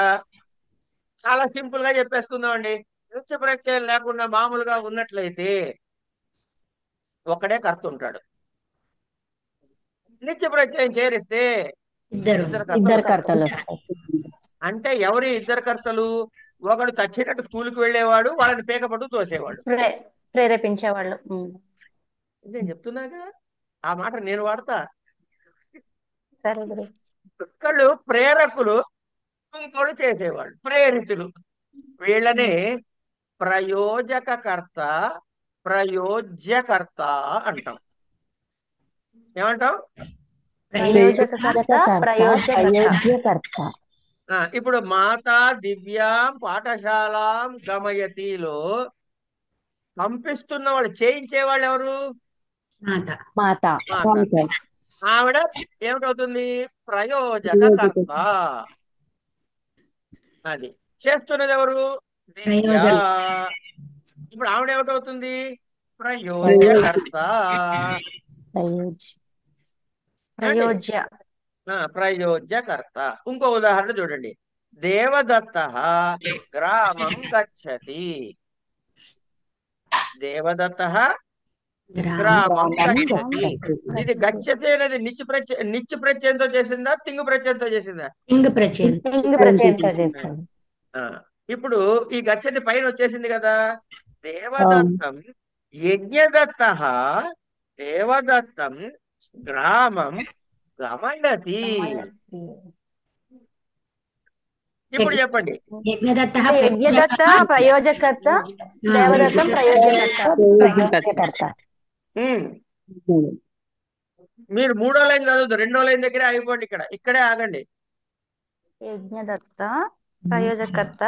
[SPEAKER 1] చాలా సింపుల్ గా చెప్పేసుకుందాం అండి. నిత్య ప్రత్యయం లేకుండా మామూలుగా ఉన్నట్లయితే ఒకడే కర్త ఉంటాడు. నిత్య ప్రత్యయం చేరిస్తే
[SPEAKER 3] ఇద్దరు
[SPEAKER 6] ఇద్దరు కర్తలు.
[SPEAKER 1] అంటే ఎవరి ఇద్దరు కర్తలు? ఒకడు చచ్చినట్టు స్కూల్కి వెళ్ళేవాడు, వాళ్ళని పేకపట్టు తోసేవాడు.
[SPEAKER 6] ప్రేరేపించేవాళ్ళు.
[SPEAKER 1] నేను చెప్తున్నాగా, ఆ మాట నేను వాడతా.
[SPEAKER 6] సరే గురు.
[SPEAKER 1] ఒకళ్ళు ప్రేరకులు, ఇంకోళ్ళు చేసేవాళ్ళు ప్రేరితులు. వీళ్ళనే ప్రయోజకకర్త, ప్రయోజ్యకర్త అంటాం. ఏమంటాం?
[SPEAKER 6] ప్రయోజకకర్త ప్రయోజ్యకర్త.
[SPEAKER 7] ప్రయోజ్యకర్త.
[SPEAKER 1] ఇప్పుడు మాతా దివ్యాం పాఠశాలాం గమయతిలో పంపిస్తున్న వాళ్ళు, చేయించే వాళ్ళు ఎవరు?
[SPEAKER 3] మాత.
[SPEAKER 7] మాత.
[SPEAKER 1] మాత. ఆవిడ ఏమిటవుతుంది? ప్రయోజకకర్త. అది చేస్తున్నది ఎవరు? దివ్య.
[SPEAKER 3] ప్రయోజనం.
[SPEAKER 1] ఇప్పుడు ఆవిడ ఏమిటవుతుంది? ప్రయోజకర్త.
[SPEAKER 6] ప్రయోజ్య.
[SPEAKER 1] ప్రయోజ్యకర్త. ఇంకో ఉదాహరణ చూడండి. దేవదత్త గ్రామం గచ్చతి. దేవదత్త గ్రామం గచ్చతి. ఇది గచ్చతి అనేది నిత్య ప్రత్యయంతో చేసిందా, తింగు ప్రత్యయంతో చేసిందా?
[SPEAKER 3] ఇంగ ప్రచయం.
[SPEAKER 6] లింగ ప్రత్యయంతో చేస్తుంది.
[SPEAKER 1] ఇప్పుడు ఈ గచ్చతి పైన వచ్చేసింది కదా. దేవదత్తం యజ్ఞదత్త దేవదత్తం గ్రామం గమయతి. ఇప్పుడు చెప్పండి.
[SPEAKER 3] యజ్ఞదత్త
[SPEAKER 6] యజ్ఞదత్త ప్రయోజకర్త, దేవదత్తం ప్రయోజ్యకర్త.
[SPEAKER 1] మీరు 3వ లైన్ చదవద్దు, 2వ లైన్ దగ్గరే ఆగిపోండి. ఇక్కడే ఆగండి.
[SPEAKER 6] యజ్ఞదత్త ప్రయోజకర్త,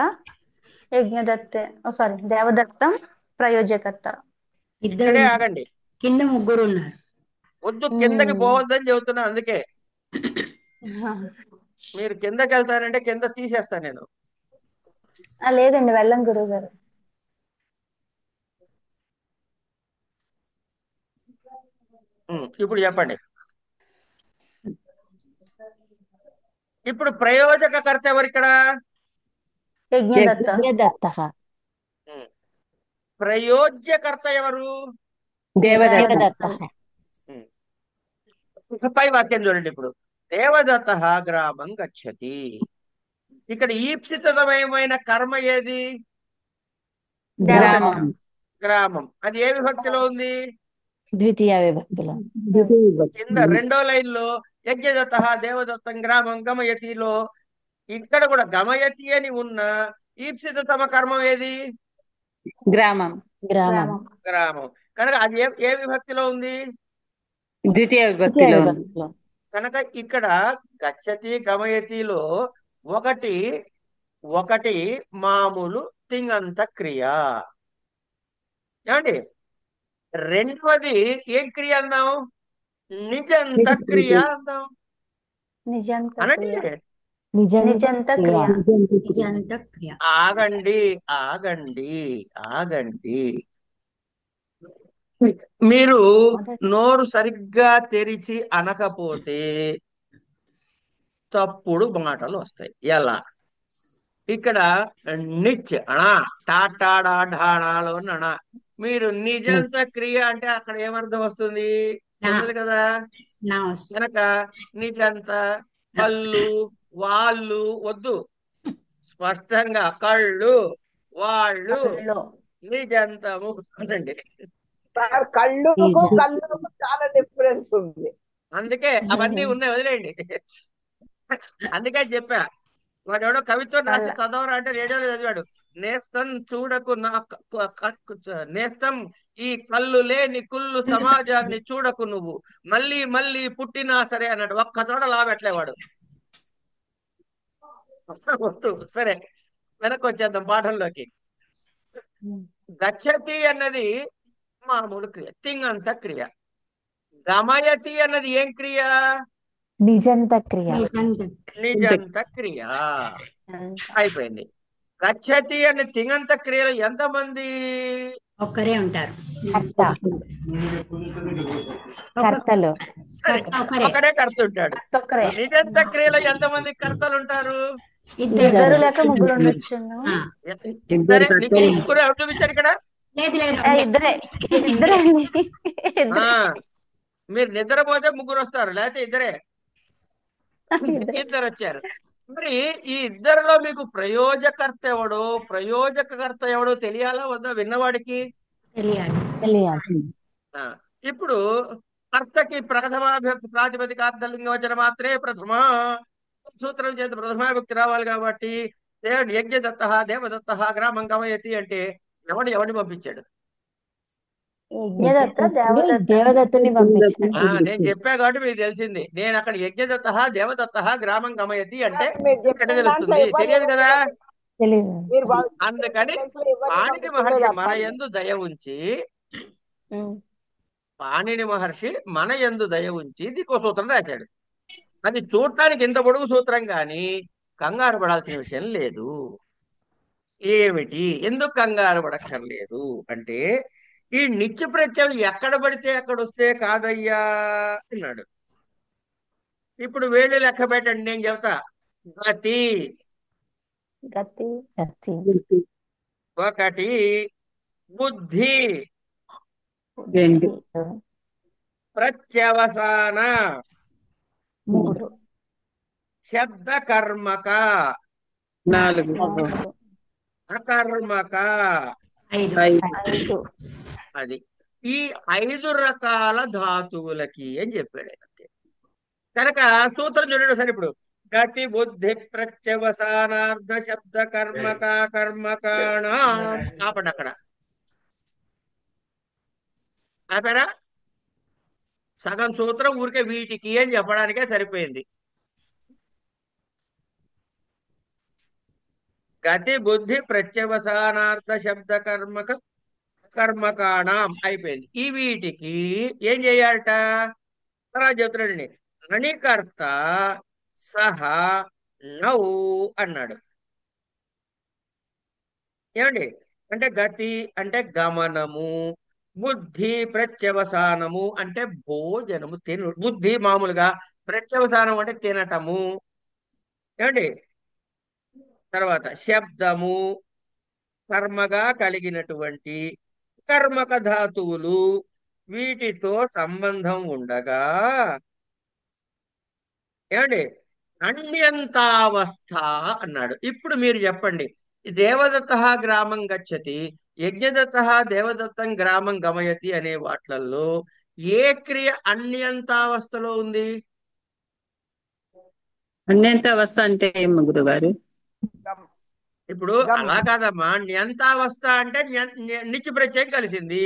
[SPEAKER 6] దేవదత్తం ప్రయోజకర్త.
[SPEAKER 1] ఇక్కడే ఆగండి.
[SPEAKER 3] కింద ముగ్గురు ఉన్నారు.
[SPEAKER 1] వద్దు, కిందకి పోవద్దని చెబుతున్నా. అందుకే మీరు కిందకి వెళ్తారంటే కింద తీసేస్తా నేను.
[SPEAKER 6] లేదండి, వెళ్ళం గురువు గారు.
[SPEAKER 1] ఇప్పుడు చెప్పండి. ఇప్పుడు ప్రయోజకకర్త ఎవరు ఇక్కడ?
[SPEAKER 6] యజ్ఞదత్త.
[SPEAKER 1] ప్రయోజ్యకర్త ఎవరు?
[SPEAKER 6] దేవదత్త.
[SPEAKER 1] పై వాక్యం చూడండి. ఇప్పుడు దేవదత్త గ్రామం గచ్చతి. ఇక్కడ ఈప్సితమైన కర్మ ఏది? గ్రామం. అది ఏ విభక్తిలో ఉంది?
[SPEAKER 7] ద్వితీయ విభక్తిలో.
[SPEAKER 1] కింద 2వ లైన్ లో యజ్ఞదత్త దేవదత్తం గ్రామం గమయతిలో ఇక్కడ కూడా గమయతి అని ఉన్న ఈప్సితమ కర్మం ఏది?
[SPEAKER 7] గ్రామం.
[SPEAKER 1] గ్రామం. కనుక అది ఏ విభక్తిలో ఉంది?
[SPEAKER 7] ద్వితీయ విభక్తిలో.
[SPEAKER 1] కనుక ఇక్కడ గచ్చతి గమయతిలో ఒకటి మామూలు తింగంత క్రియ. ఏమండి? 2వది ఏం క్రియ అందాం? నిజంత క్రియ అందాం. అనండి.
[SPEAKER 6] నిజంత క్రియ.
[SPEAKER 1] ఆగండి. మీరు నోరు సరిగ్గా తెరిచి అనకపోతే తప్పుడు మాటలు వస్తాయి. ఎలా? ఇక్కడ నిచ్ అనా టాటాడా ఢాణాలో ననా. మీరు నిజంత క్రియ అంటే అక్కడ ఏమర్థం వస్తుంది? తెలియదు కదా. కనుక నిజంత కళ్ళు వాళ్ళు వద్దు. స్పష్టంగా కళ్ళు వాళ్ళు నిజంతము అనండి.
[SPEAKER 2] కళ్ళుకు కళ్ళుకు చాలా డిఫరెన్స్ ఉంది.
[SPEAKER 1] అందుకే అవన్నీ ఉన్నాయి, వదిలేయండి. అందుకే చెప్పా. వాడు ఎవడో కవిత్వం రాసి చదవరా అంటే రేడియోలో చదివాడు. నేస్తం చూడకు నేస్తం ఈ కళ్ళు లేని కుళ్ళు సమాజాన్ని చూడకు నువ్వు, మళ్ళీ మళ్ళీ పుట్టినా సరే అన్నాడు. ఒక్క చోట లాభెట్లేవాడు. సరే, వెనక్కి వచ్చేద్దాం పాఠంలోకి. గచ్చతి అన్నది మామూలు క్రియ, తింగంత క్రియ. గమయతి అన్నది ఏం క్రియ?
[SPEAKER 7] నిజంత క్రియ.
[SPEAKER 1] అయిపోయింది. గచ్చతి అనే తింగంత క్రియలో ఎంతమంది?
[SPEAKER 3] ఒక్కరే ఉంటారు.
[SPEAKER 1] ఒకడే కర్త ఉంటాడు. నిజంత క్రియలో ఎంతమంది కర్తలు ఉంటారు?
[SPEAKER 6] ఇద్దరు లేక ముగ్గురు ఉండొచ్చు.
[SPEAKER 1] ఇద్దరే. నీకు ముగ్గురు ఎవరు చూపించారు ఇక్కడ?
[SPEAKER 6] ఇద్దరే.
[SPEAKER 1] మీరు నిద్రపోతే ముగ్గురు వస్తారు, లేకపోతే ఇద్దరే. ఇద్దరు వచ్చారు. మరి ఈ ఇద్దరిలో మీకు ప్రయోజకర్త ఎవడో తెలియాలా వద్దా విన్నవాడికి?
[SPEAKER 3] తెలియాలి.
[SPEAKER 1] ఇప్పుడు కర్తకి ప్రథమాభక్తి ప్రాతిపదిక అర్థలింగ వచన మాత్రే ప్రథమ సూత్రం చేత ప్రథమాభక్తి రావాలి. కాబట్టి యజ్ఞదత్త దేవదత్త గ్రామం గమయతి అంటే ఎవడిని పంపించాడు?
[SPEAKER 6] యజ్ఞదత్త
[SPEAKER 7] యజ్ఞదత్తుడు
[SPEAKER 6] దేవదత్త
[SPEAKER 7] దేవదత్తుని పంపించాడు.
[SPEAKER 1] నేను చెప్పా కాబట్టి మీకు తెలిసింది. నేను అక్కడ యజ్ఞదత్త దేవదత్త గ్రామం గమయతి అంటే
[SPEAKER 2] మీరు
[SPEAKER 1] ఎక్కడ
[SPEAKER 2] చెప్పిన దాంట్లో
[SPEAKER 1] తెలుస్తుంది?
[SPEAKER 2] ఎవరు
[SPEAKER 1] తెలియదు కదా.
[SPEAKER 7] తెలియదు.
[SPEAKER 2] మీరు
[SPEAKER 1] అందుకని
[SPEAKER 2] ఎవరిని
[SPEAKER 1] పాణిని
[SPEAKER 2] పంపించలేదు
[SPEAKER 1] మహర్షి మన
[SPEAKER 2] చెప్పాలి.
[SPEAKER 1] యందు దయ ఉంచి పాణిని మహర్షి మన యందు దయ ఉంచి దీనికి సూత్రం రాశాడు. అది చూడటానికి ఇంత పొడుగు సూత్రం కానీ కంగారు పడాల్సిన విషయం లేదు. ఏమిటి, ఎందుకు కంగారు పడక్కర్లేదు అంటే, ఈ నిత్య ప్రత్యయం ఎక్కడ పడితే అక్కడ వస్తే కాదయ్యా అన్నాడు. ఇప్పుడు వేళ్ళు లెక్క పెట్టండి, నేను చెబుతా. గతి
[SPEAKER 6] గతి
[SPEAKER 7] గతి
[SPEAKER 1] ఒకటి, బుద్ధి
[SPEAKER 7] రెండు
[SPEAKER 1] ప్రత్యవసాన
[SPEAKER 6] మూడు
[SPEAKER 1] శబ్ద కర్మక
[SPEAKER 7] నాలుగు
[SPEAKER 6] నాలుగు
[SPEAKER 1] అకర్మక.
[SPEAKER 7] ఐదు
[SPEAKER 6] ఐదు
[SPEAKER 1] అది ఈ 5 రకాల ధాతువులకి అని చెప్పాడు ఆయన. కనుక సూత్రం చూడండి సార్. ఇప్పుడు గతి బుద్ధి ప్రత్యవసానార్థ శబ్ద కర్మక కర్మకాణ. ఆపండి అక్కడ, ఆపారా? సగం సూత్రం ఊరికే వీటికి అని చెప్పడానికే సరిపోయింది. గతి బుద్ధి ప్రత్యవసానార్థ శబ్ద కర్మక కర్మకాణం అయిపోయింది. ఈ వీటికి ఏం చేయాలట తర్వాత చెప్తున్నాడండి. అణికర్త సహ నౌ అన్నాడు. ఏమండి అంటే గతి అంటే గమనము, బుద్ధి ప్రత్యవసానము అంటే భోజనము తిను, బుద్ధి మామూలుగా, ప్రత్యవసానం అంటే తినటము. ఏమండి తర్వాత శబ్దము కర్మగా కలిగినటువంటి కర్మక ధాతువులు, వీటితో సంబంధం ఉండగా ఏమండి అన్యంతావస్థ అన్నాడు. ఇప్పుడు మీరు చెప్పండి, దేవదత్త గ్రామం గచ్చతి, యజ్ఞదత్త దేవదత్తం గ్రామం గమయతి అనే వాట్లల్లో ఏ క్రియ అన్యంతావస్థలో ఉంది?
[SPEAKER 4] అన్యంత అవస్థ అంటే ఏం గురుగారు?
[SPEAKER 1] ఇప్పుడు అలా కాదమ్మా, న్యంతావస్థ అంటే నిత్య ప్రత్యయం కలిసింది.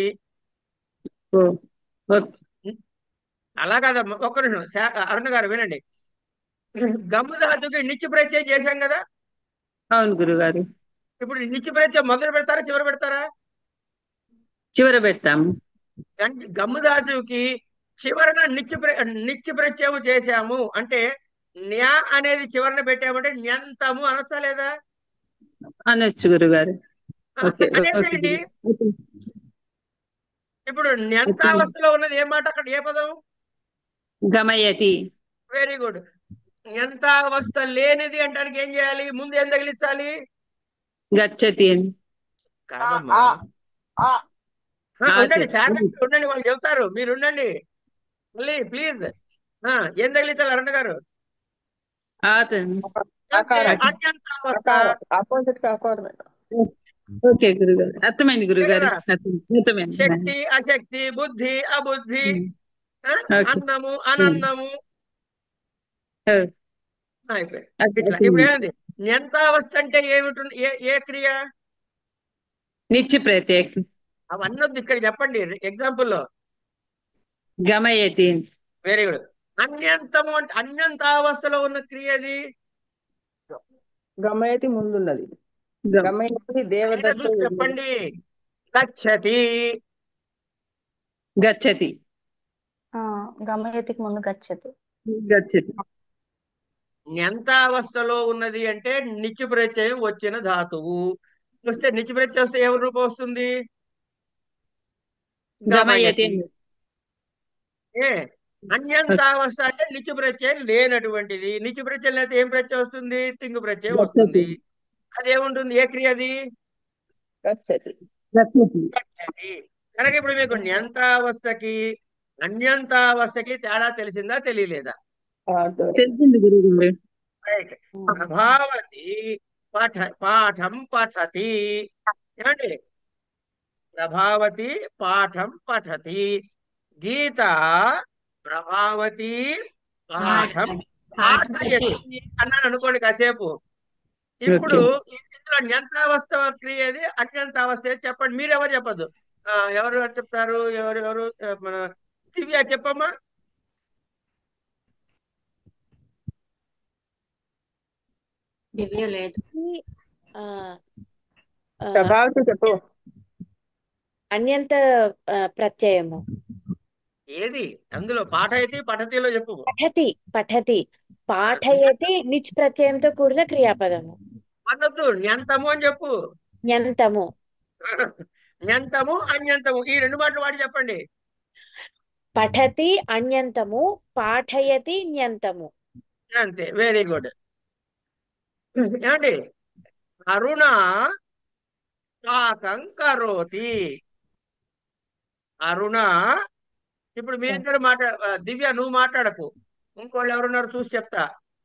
[SPEAKER 4] ఓ, ఓకే.
[SPEAKER 1] అలా కాదమ్మా, ఒక్క నిమిషం అరుణ గారు వినండి. గమ్ము ధాతుకి నిత్య ప్రత్యయం చేశాం కదా.
[SPEAKER 4] అవును గురుగారు.
[SPEAKER 1] ఇప్పుడు నిత్య ప్రత్యయం మొదలు పెడతారా చివరి పెడతారా?
[SPEAKER 4] చివర పెడతాము.
[SPEAKER 1] గమ్ము ధాతువుకి చివరన నిత్య ప్రత్యయం చేశాము అంటే న్యా అనేది చివరన పెట్టామంటే న్యంతము అనొచ్చా లేదా?
[SPEAKER 4] అనొచ్చు గురుగారు. ఓకే, ఓకే
[SPEAKER 1] అనేసేయండి.
[SPEAKER 4] ఓకే.
[SPEAKER 1] ఇప్పుడు న్యంతావస్థలో ఉన్నది ఏ మాట, అక్కడ ఏ పదం?
[SPEAKER 4] గమయతి.
[SPEAKER 1] Very good. న్యంతావస్థ లేనిది అంటానికి ఏం చేయాలి? ముందు ఏం తగిలించాలి?
[SPEAKER 4] గచ్చతి అని.
[SPEAKER 1] కాదమ్మా, ఉండండి సార్, ఉండండి, వాళ్ళు చెబుతారు, మీరు ఉండండి మళ్ళీ ప్లీజ్. ఏం తగిలించాలి అరుణ గారు?
[SPEAKER 2] ఆపోజిట్ కాకూడదు.
[SPEAKER 4] ఓకే గురుగారు, అర్థమైంది గురుగారు, అర్థమైంది.
[SPEAKER 1] శక్తి అశక్తి, బుద్ధి అబుద్ధి, అన్నము అనన్నము అయిపోయింది. ఇట్లా ఇప్పుడు ఏమైంది? న్యంతావస్థ అంటే ఏమిటి? ఏ క్రియ?
[SPEAKER 4] నిత్య ప్రత్యేక.
[SPEAKER 1] అవన్నీ వద్దు, ఇక్కడ చెప్పండి ఎగ్జాంపుల్లో.
[SPEAKER 4] గమయతి.
[SPEAKER 1] Very good. అన్యంతము అంటే అన్యంతావస్థలో ఉన్న క్రియది
[SPEAKER 2] గమయతి ముందున్నది. గమయతి దేవదత్త
[SPEAKER 1] చూసి చెప్పండి. గచ్చతి.
[SPEAKER 4] గచ్చతి.
[SPEAKER 6] గమయతికి ముందు గచ్చతి.
[SPEAKER 4] గచ్చతి.
[SPEAKER 1] న్యంతావస్థలో ఉన్నది అంటే నిత్య ప్రత్యయం వచ్చిన ధాతువు వస్తే, నిత్య ప్రత్యయం వస్తే ఎవరి రూపం వస్తుంది?
[SPEAKER 4] గమయతి.
[SPEAKER 1] అన్యంతావస్థ అంటే నిత్య ప్రత్యయం లేనటువంటిది. నిత్య ప్రత్యయం లేకపోతే ఏం ప్రత్యయం వస్తుంది? తింగు ప్రత్యయం వస్తుంది. అదేముంటుంది? ఏ క్రియ అది?
[SPEAKER 2] గచ్చతి.
[SPEAKER 1] కనుక ఇప్పుడు మీకు న్యంతావస్థకి అన్యంతావస్థకి తేడా తెలిసిందా తెలియలేదా?
[SPEAKER 4] తెలిసింది గురుగారు.
[SPEAKER 1] రైట్. ప్రభావతి పాఠం పఠతి. ఏమండి ప్రభావతి పాఠం పఠతి. గీత ప్రభావతి పాఠం పాఠయతి అన్నాను అనుకోండి కాసేపు. ఇప్పుడు ఇందులో న్యంతావస్థ క్రియది అన్యంతావస్థ చెప్పండి, మీరెవరు చెప్పద్దు. ఎవరు చెప్తారు? ఎవరు మన దివ్య చెప్పమ్మా.
[SPEAKER 3] దివ్య లేదు.
[SPEAKER 6] ఆ, ఆ,
[SPEAKER 4] ప్రభావతి చెప్పు.
[SPEAKER 6] అన్యంత ప్రత్యయము.
[SPEAKER 1] ఏది అందులో పాఠయతి పఠతిలో చెప్పు.
[SPEAKER 6] పఠతి పఠతి పాఠయతి నిచ్ ప్రత్యయంతో కూడిన క్రియాపదము.
[SPEAKER 1] అనొద్దు, న్యంతము అని చెప్పు.
[SPEAKER 6] న్యంతము.
[SPEAKER 1] న్యంతము అన్యంతము ఈ రెండు మాటలు వాడి చెప్పండి.
[SPEAKER 6] పఠతి అన్యంతము, పాఠయతి న్యంతము.
[SPEAKER 1] అంతే, వెరీ గుడ్. ఏమండి, అరుణ పాకం కరోతి. అరుణ, ఇప్పుడు మీరిద్దరు దివ్య నువ్వు మాట్లాడకు, ఇంకోళ్ళు ఎవరున్నారు చూసి చెప్తా.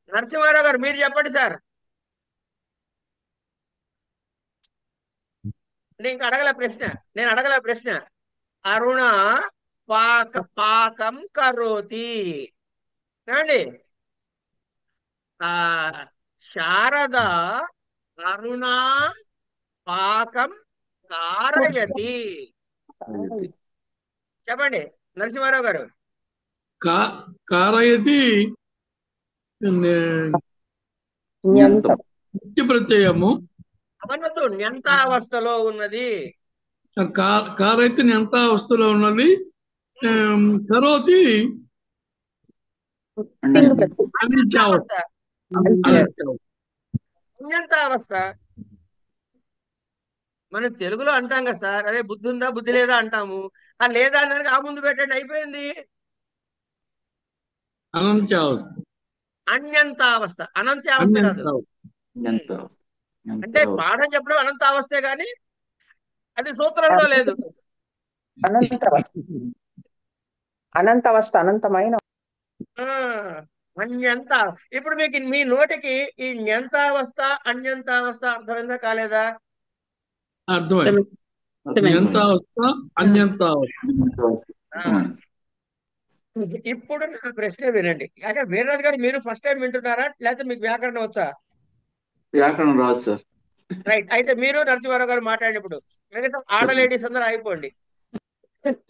[SPEAKER 1] నరసింహారావు గారు మీరు చెప్పండి సార్. నేను అడగల ప్రశ్న. అరుణ పాకం కరోతి. ఏమండి, ఆ శారద అరుణ పాకం కారయతి. చెప్పండి నరసింహారావు గారు.
[SPEAKER 8] కారయతి
[SPEAKER 4] న్యంతం.
[SPEAKER 8] నిత్య ప్రత్యయము.
[SPEAKER 1] అవన్నద్దు, న్యంతావస్థలో ఉన్నది.
[SPEAKER 8] కారైతే ఎంత వస్తువులో ఉన్నది. కరోతి
[SPEAKER 1] అన్యంతావస్థ.
[SPEAKER 8] అనిత్యావస్థ.
[SPEAKER 1] అన్యంతావస్థ మనం తెలుగులో అంటాం కదా సార్, అరే బుద్ధి ఉందా బుద్ధి లేదా అంటాము. ఆ లేదా అన్నానికి ఆ ముందు పెట్టండి, అయిపోయింది.
[SPEAKER 8] అనంత్యావస్థ.
[SPEAKER 1] అన్యంతావస్థ, అనంత్యావస్థ కాదు. అంటే పాఠం చెప్పడం అనంతావస్థే గాని అది సూత్రంలో లేదు.
[SPEAKER 4] అనంతవస్థ అనంతమైన.
[SPEAKER 1] అన్యంత. ఇప్పుడు మీకు మీ నోటికి ఈ న్యంతావస్థ అన్యంతావస్థ అర్థమైందా కాలేదా?
[SPEAKER 8] అర్థమైంది. న్యంతావస్థ అన్యంతావస్థ.
[SPEAKER 1] ఇప్పుడు నా ప్రశ్న వినండి. అదే వీరరాజు గారు, మీరు ఫస్ట్ టైం వింటున్నారా లేకపోతే మీకు వ్యాకరణం వచ్చా?
[SPEAKER 9] వ్యాకరణం రాదు సార్.
[SPEAKER 1] రైట్, అయితే మీరు నరసింహారావు గారు మాట్లాడినప్పుడు మిగతా ఆడలేడీస్ అందరూ అయిపోండి.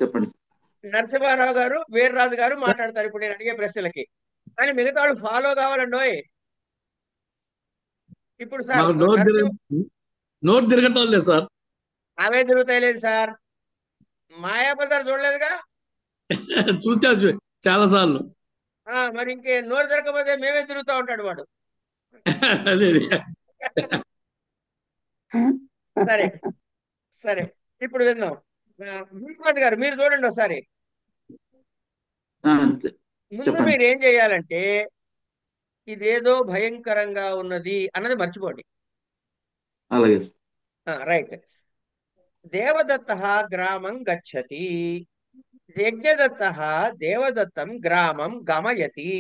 [SPEAKER 9] చెప్పండి.
[SPEAKER 1] నరసింహారావు గారు వీర్రాజు గారు మాట్లాడతారు ఇప్పుడు నేను అడిగే ప్రశ్నలకి, కానీ మిగతా వాళ్ళు ఫాలో కావాలండోయ్. ఇప్పుడు సార్
[SPEAKER 8] నోరు తిరగటం లేదు సార్.
[SPEAKER 1] అవే తిరుగుతాయి లేదు సార్. మాయాబజార్ చూడలేదుగా?
[SPEAKER 8] చూసా చాలా సార్లు.
[SPEAKER 1] మరి ఇంకే నోరు తిరగకపోతే మేమే తిరుగుతూ ఉంటాడు వాడు.
[SPEAKER 8] అదే
[SPEAKER 1] సరే సరే, ఇప్పుడు విన్నాం. వీర్రాజు గారు మీరు చూడండి ఒకసారి. ముందు మీరు ఏం చేయాలంటే ఇదేదో భయంకరంగా ఉన్నది అన్నది మర్చిపోండి.
[SPEAKER 9] అలాగే.
[SPEAKER 1] రైట్. దేవదత్త గ్రామం గచ్చతి, యజ్ఞదత్త దేవదత్తం గ్రామం గమయతి.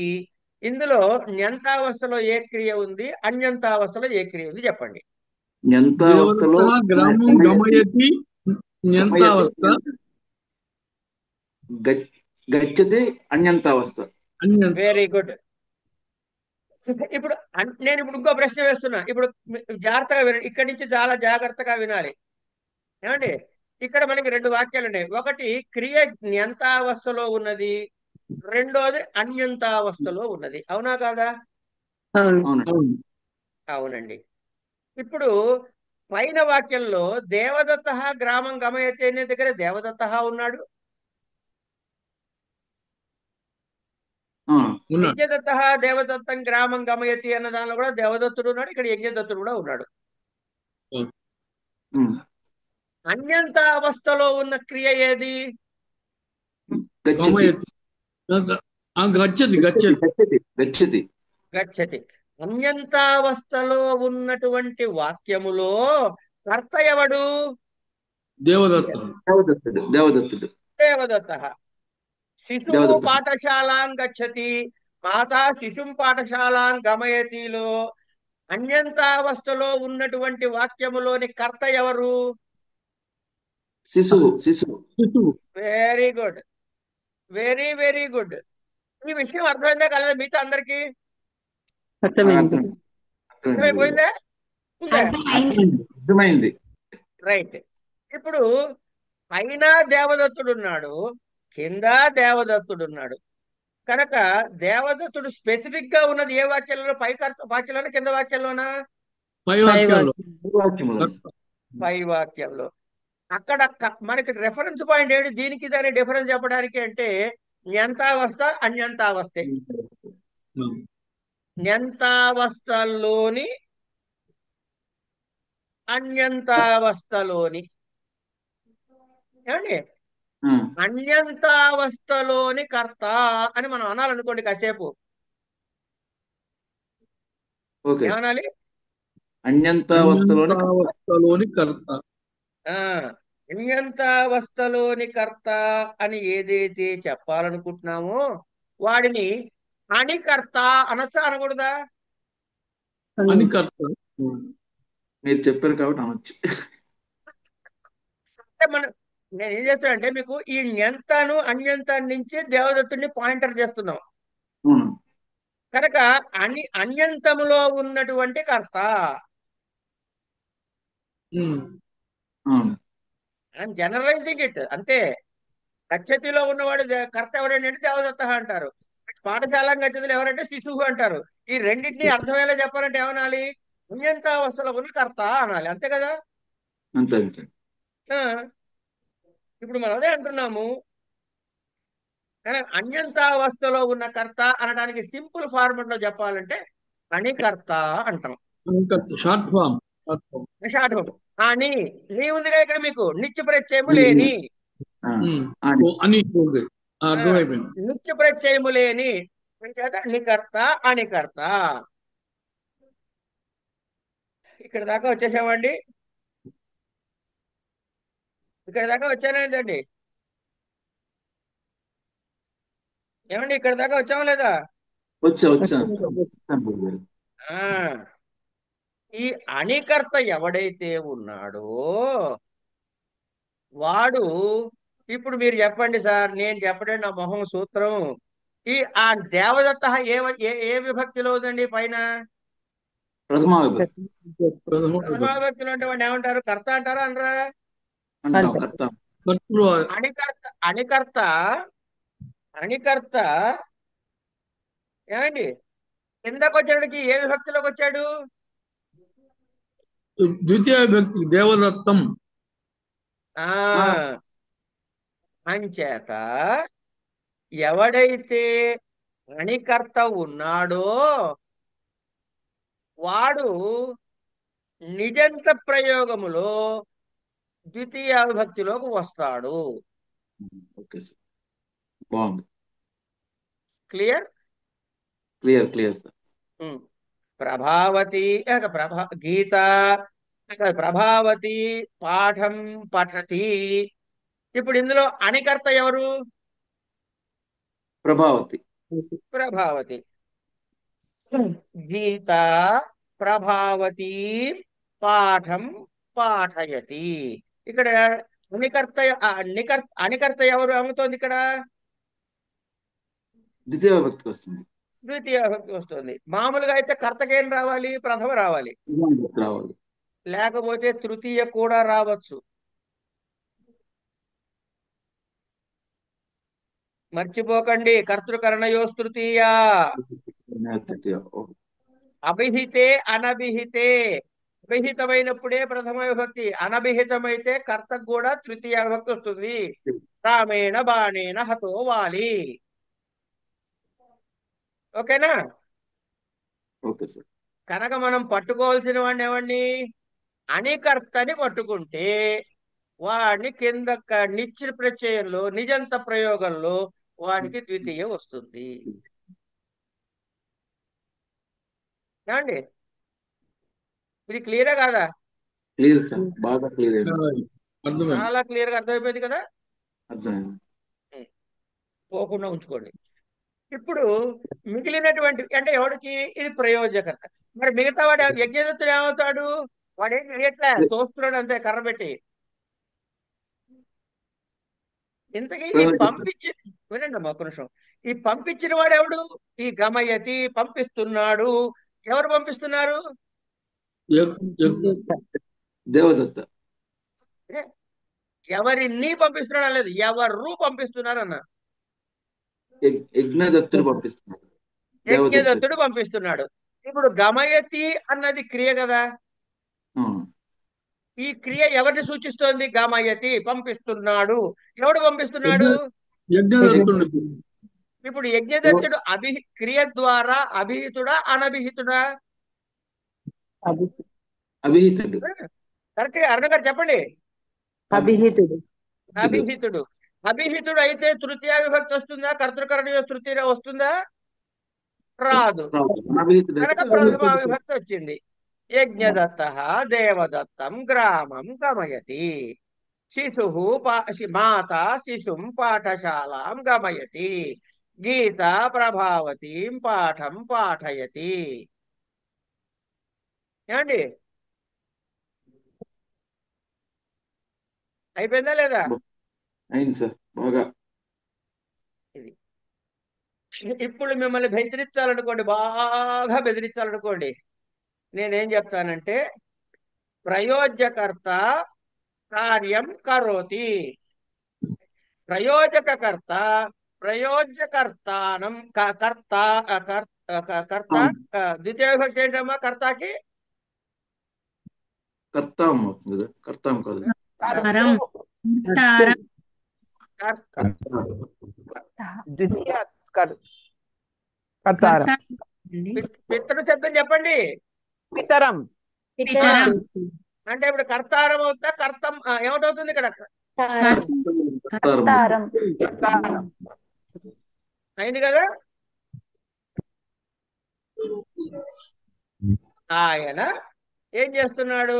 [SPEAKER 1] ఇందులో న్యంతావస్థలో ఏ క్రియ ఉంది, అన్యంతావస్థలో ఏ క్రియ ఉంది చెప్పండి.
[SPEAKER 9] న్యంతావస్థలో
[SPEAKER 8] గ్రామం గమయతి. న్యంతావస్థ
[SPEAKER 9] గచ్చతి అన్యంతావస్థ.
[SPEAKER 1] Very good. ఇప్పుడు నేను ఇంకో ప్రశ్న వేస్తున్నా. ఇప్పుడు జాగ్రత్తగా వినండి, ఇక్కడి నుంచి చాలా జాగ్రత్తగా వినాలి. ఏమండి, ఇక్కడ మనకి రెండు వాక్యాలు ఉన్నాయి. ఒకటి క్రియ న్యంతావస్థలో ఉన్నది, రెండోది అన్యంతావస్థలో ఉన్నది. అవునా కాదా? అవునండి. ఇప్పుడు పైన వాక్యంలో దేవదత్త గ్రామం గమయతి అనే దగ్గర దేవదత్త ఉన్నాడు, యజ్ఞదత్త దేవదత్తం గ్రామం గమయతి అన్న దానిలో కూడా దేవదత్తుడు ఉన్నాడు, ఇక్కడ యజ్ఞదత్తుడు కూడా ఉన్నాడు. అన్యంతావస్థలో ఉన్న క్రియ ఏది? గచ్చతి. అన్యంతావస్థలో ఉన్నటువంటి వాక్యములో కర్త ఎవడు? దేవదత్త. శిశువు పాఠశాలాం గచ్చతి, మాతా శిశుం పాఠశాలాం గమయతిలో అన్యంతావస్థలో ఉన్నటువంటి వాక్యములోని కర్త ఎవరు?
[SPEAKER 9] శిశువు.
[SPEAKER 1] Very good, very very good. ఈ విషయం అర్థమైందా కలదా మీతో అందరికి? అర్థమైపోయిందా?
[SPEAKER 9] అర్థమైంది.
[SPEAKER 1] రైట్. ఇప్పుడు పైన దేవదత్తుడున్నాడు, కింద దేవదత్తుడున్నాడు. కనుక దేవదత్తుడు స్పెసిఫిక్ గా ఉన్నది ఏ వాక్యంలో? పై వాక్యంలోనా కింద వాక్యంలోనా?
[SPEAKER 8] పై వాక్యాల్లో
[SPEAKER 9] వాక్యములు
[SPEAKER 1] పై వాక్యంలో. అక్కడ మనకి రెఫరెన్స్ పాయింట్ ఏంటి దీనికి దాని డిఫరెన్స్ చెప్పడానికి అంటే న్యంతావస్థ అన్యంతావస్థే. న్యంతావస్థలోని అన్యంతావస్థలోని ఏమండి అన్యంతావస్థలోని కర్త అని మనం అనాలనుకోండి కాసేపు.
[SPEAKER 9] ఓకే
[SPEAKER 1] ఏమనాలి?
[SPEAKER 8] అన్యంతావస్థలోని కర్త.
[SPEAKER 1] అన్యంతావస్థలోని కర్త అని ఏదైతే చెప్పాలనుకుంటున్నామో వాడిని అణికర్త అనొచ్చా అనకూడదా?
[SPEAKER 8] అని కర్త.
[SPEAKER 9] మీరు చెప్పారు కాబట్టి అనొచ్చు.
[SPEAKER 1] అంటే నేను ఏం చేస్తానంటే మీకు ఈ న్యంతను అన్యంతాన్ని నుంచి దేవదత్తుడిని పాయింటర్ చేస్తున్నాం కనుక అన్యంతములో ఉన్నటువంటి కర్త. ఐఎమ్ జనరలైజింగ్ ఇట్ అంతే. గచ్చతిలో ఉన్నవాడు కర్త ఎవరండి అంటే దేవదత్త అంటారు. పాఠశాల గచ్చతిలో ఎవరంటే శిశువు అంటారు. ఈ రెండింటినీ అర్థమయ్యేలా చెప్పాలంటే ఏమనాలి? అన్యంతావస్థలో ఉన్న కర్త అనాలి. అంతే కదా?
[SPEAKER 9] అంతే అంతే.
[SPEAKER 1] ఇప్పుడు మనం అదే అంటున్నాము. కానీ అన్యంతావస్థలో ఉన్న కర్త అనడానికి సింపుల్ ఫార్మెట్ లో చెప్పాలంటే అణికర్త అంటాం.
[SPEAKER 8] Short form.
[SPEAKER 1] Short form. అని నీ ఉందిగా ఇక్కడ మీకు నిత్య ప్రత్యయము లేని. నిత్య ప్రత్యయము లేని అణికర్త అణికర్త. ఇక్కడ దాకా వచ్చేసామండి. ఇక్కడ దాకా వచ్చానండి. ఏమండి ఇక్కడ దాకా వచ్చామా లేదా?
[SPEAKER 9] వచ్చా.
[SPEAKER 1] ఈ అణికర్త ఎవడైతే ఉన్నాడో వాడు ఇప్పుడు మీరు చెప్పండి సార్, నేను చెప్పండి నా మొహం సూత్రం. ఈ ఆ దేవదత్త ఏ విభక్తిలో ఉందండి? పైన
[SPEAKER 9] ప్రథమా విభక్తి.
[SPEAKER 1] ప్రథమా విభక్తిలో అంటే వాడిని ఏమంటారు? కర్త అంటారా అనరా? అణికర్త ఏమండి కిందకు వచ్చేటికి ఏ విభక్తిలోకి వచ్చాడు?
[SPEAKER 8] ద్వితీయ విభక్తి దేవదత్తం.
[SPEAKER 1] అంచేత ఎవడైతే అణికర్త ఉన్నాడో వాడు నిజంత ప్రయోగములో ద్వితీయ విభక్తిలోకి వస్తాడు.
[SPEAKER 9] ఓకే సార్, బాగుంది.
[SPEAKER 1] Clear
[SPEAKER 9] sir.
[SPEAKER 1] ప్రభావతి గీత ప్రభావతి పాఠం పఠతి. ఇప్పుడు ఇందులో అణికర్త ఎవరు? ప్రభావతి. గీత ప్రభావతి పాఠం పాఠయతి. ఇక్కడ అణికర్త ఎవరు అమ్ముతోంది? ఇక్కడ
[SPEAKER 9] ద్వితీయ విభక్తికి వస్తుంది.
[SPEAKER 1] ద్వితీయ విభక్తి వస్తుంది. మామూలుగా అయితే కర్తకేం రావాలి? ప్రథమ రావాలి, లేకపోతే తృతీయ కూడా రావచ్చు. మర్చిపోకండి, కర్తృకరణయోస్తృతీయ. అభిహితే అనభిహితే. అభిహితమైనప్పుడే ప్రథమ విభక్తి, అనభిహితమైతే కర్తకు కూడా తృతీయ విభక్తి వస్తుంది. రామేణ బాణేన హతో వాలి. ఓకేనా?
[SPEAKER 9] Okay sir.
[SPEAKER 1] కనుక మనం పట్టుకోవాల్సిన వాడిని ఏమండి? అణికర్తని పట్టుకుంటే వాడిని కింద నిత్య ప్రత్యయంలో నిజంత ప్రయోగంలో వాడికి ద్వితీయ వస్తుంది. ఏమండి ఇది క్లియరా కాదా?
[SPEAKER 9] క్లియర్ సార్, బాగా క్లియర్.
[SPEAKER 1] చాలా క్లియర్ గా అర్థమైపోయింది కదా?
[SPEAKER 9] అర్థమైంది.
[SPEAKER 1] పోకుండా ఉంచుకోండి. ఇప్పుడు మిగిలినటువంటి అంటే ఎవడికి ఇది ప్రయోజకర్త. మరి మిగతా వాడు యజ్ఞదత్తుడు ఏమవుతాడు? వాడేం ఎట్లా తోస్తున్నాడు అంతే కర్ర పెట్టి. ఇంతకీ ఈ వినండి అమ్మా ఒక నిమిషం. ఈ పంపించిన వాడు ఎవడు? ఈ గమయతి పంపిస్తున్నాడు. ఎవరు పంపిస్తున్నారు?
[SPEAKER 9] దేవదత్త.
[SPEAKER 1] ఎవరిని పంపిస్తున్నాడు లేదు, ఎవరు పంపిస్తున్నారన్న.
[SPEAKER 9] యజ్ఞదత్తుడు పంపిస్తున్నాడు. దేవదత్తుడు.
[SPEAKER 1] యజ్ఞదత్తుడు పంపిస్తున్నాడు. ఇప్పుడు గమయతి అన్నది క్రియ కదా. ఈ క్రియ ఎవరిని సూచిస్తోంది? గమయతి, పంపిస్తున్నాడు. ఎవడు పంపిస్తున్నాడు?
[SPEAKER 8] యజ్ఞదత్తుడు.
[SPEAKER 1] ఇప్పుడు యజ్ఞదత్తుడు క్రియ ద్వారా అభిహితుడా అనభిహితుడా?
[SPEAKER 9] అభిహితుడు.
[SPEAKER 1] కరెక్ట్ గా అరుణ గారు చెప్పండి.
[SPEAKER 4] అభిహితుడు.
[SPEAKER 1] అభిహితుడు. అభిహితుడు అయితే తృతీయ విభక్తి వస్తుందా? కర్తృకరణీయ తృతీయ వస్తుందా? రాదు. కనుక ప్రథమ విభక్తి వచ్చింది. యజ్ఞదత్త దేవదత్తం గ్రామం గమయతి. శిశు మాత శిశుం పాఠశాలాం గమయతి. గీత ప్రభావతీం పాఠం పాఠయతి. ఏమండి, అయిపోయిందా లేదా?
[SPEAKER 9] అయింది సార్, బాగా.
[SPEAKER 1] ఇది ఇప్పుడు మిమ్మల్ని బెదిరించాలనుకోండి, బాగా బెదిరించాలనుకోండి, నేనేం చెప్తానంటే ప్రయోజ్యకర్త కార్యం కరోతి. ప్రయోజకకర్త ప్రయోజ్యకర్తానం కర్త కర్త ద్వితీయ విభక్తి ఏంటమ్మా? కర్తకి
[SPEAKER 9] కర్తాం అవుతుంది కదా, కర్తాం కాదు. పితృ శబ్దం చెప్పండి.
[SPEAKER 2] పితరం.
[SPEAKER 1] అంటే ఇప్పుడు కర్తారం అవుతా, కర్తం ఏమిటవుతుంది ఇక్కడ? అయింది కదా. ఆయన ఏం చేస్తున్నాడు?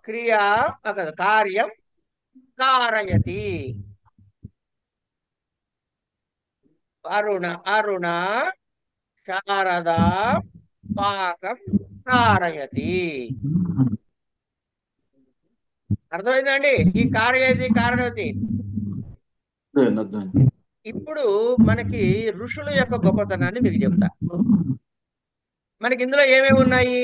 [SPEAKER 1] క్రియా కార్యం కారయతి. అరుణ శారదా పాకం కారయతి. అర్థమైందండి? ఈ కారయతి కారణవతి. ఇప్పుడు మనకి ఋషుల యొక్క గొప్పతనాన్ని మీకు చెప్తా. మనకి ఇందులో ఏమేమి ఉన్నాయి,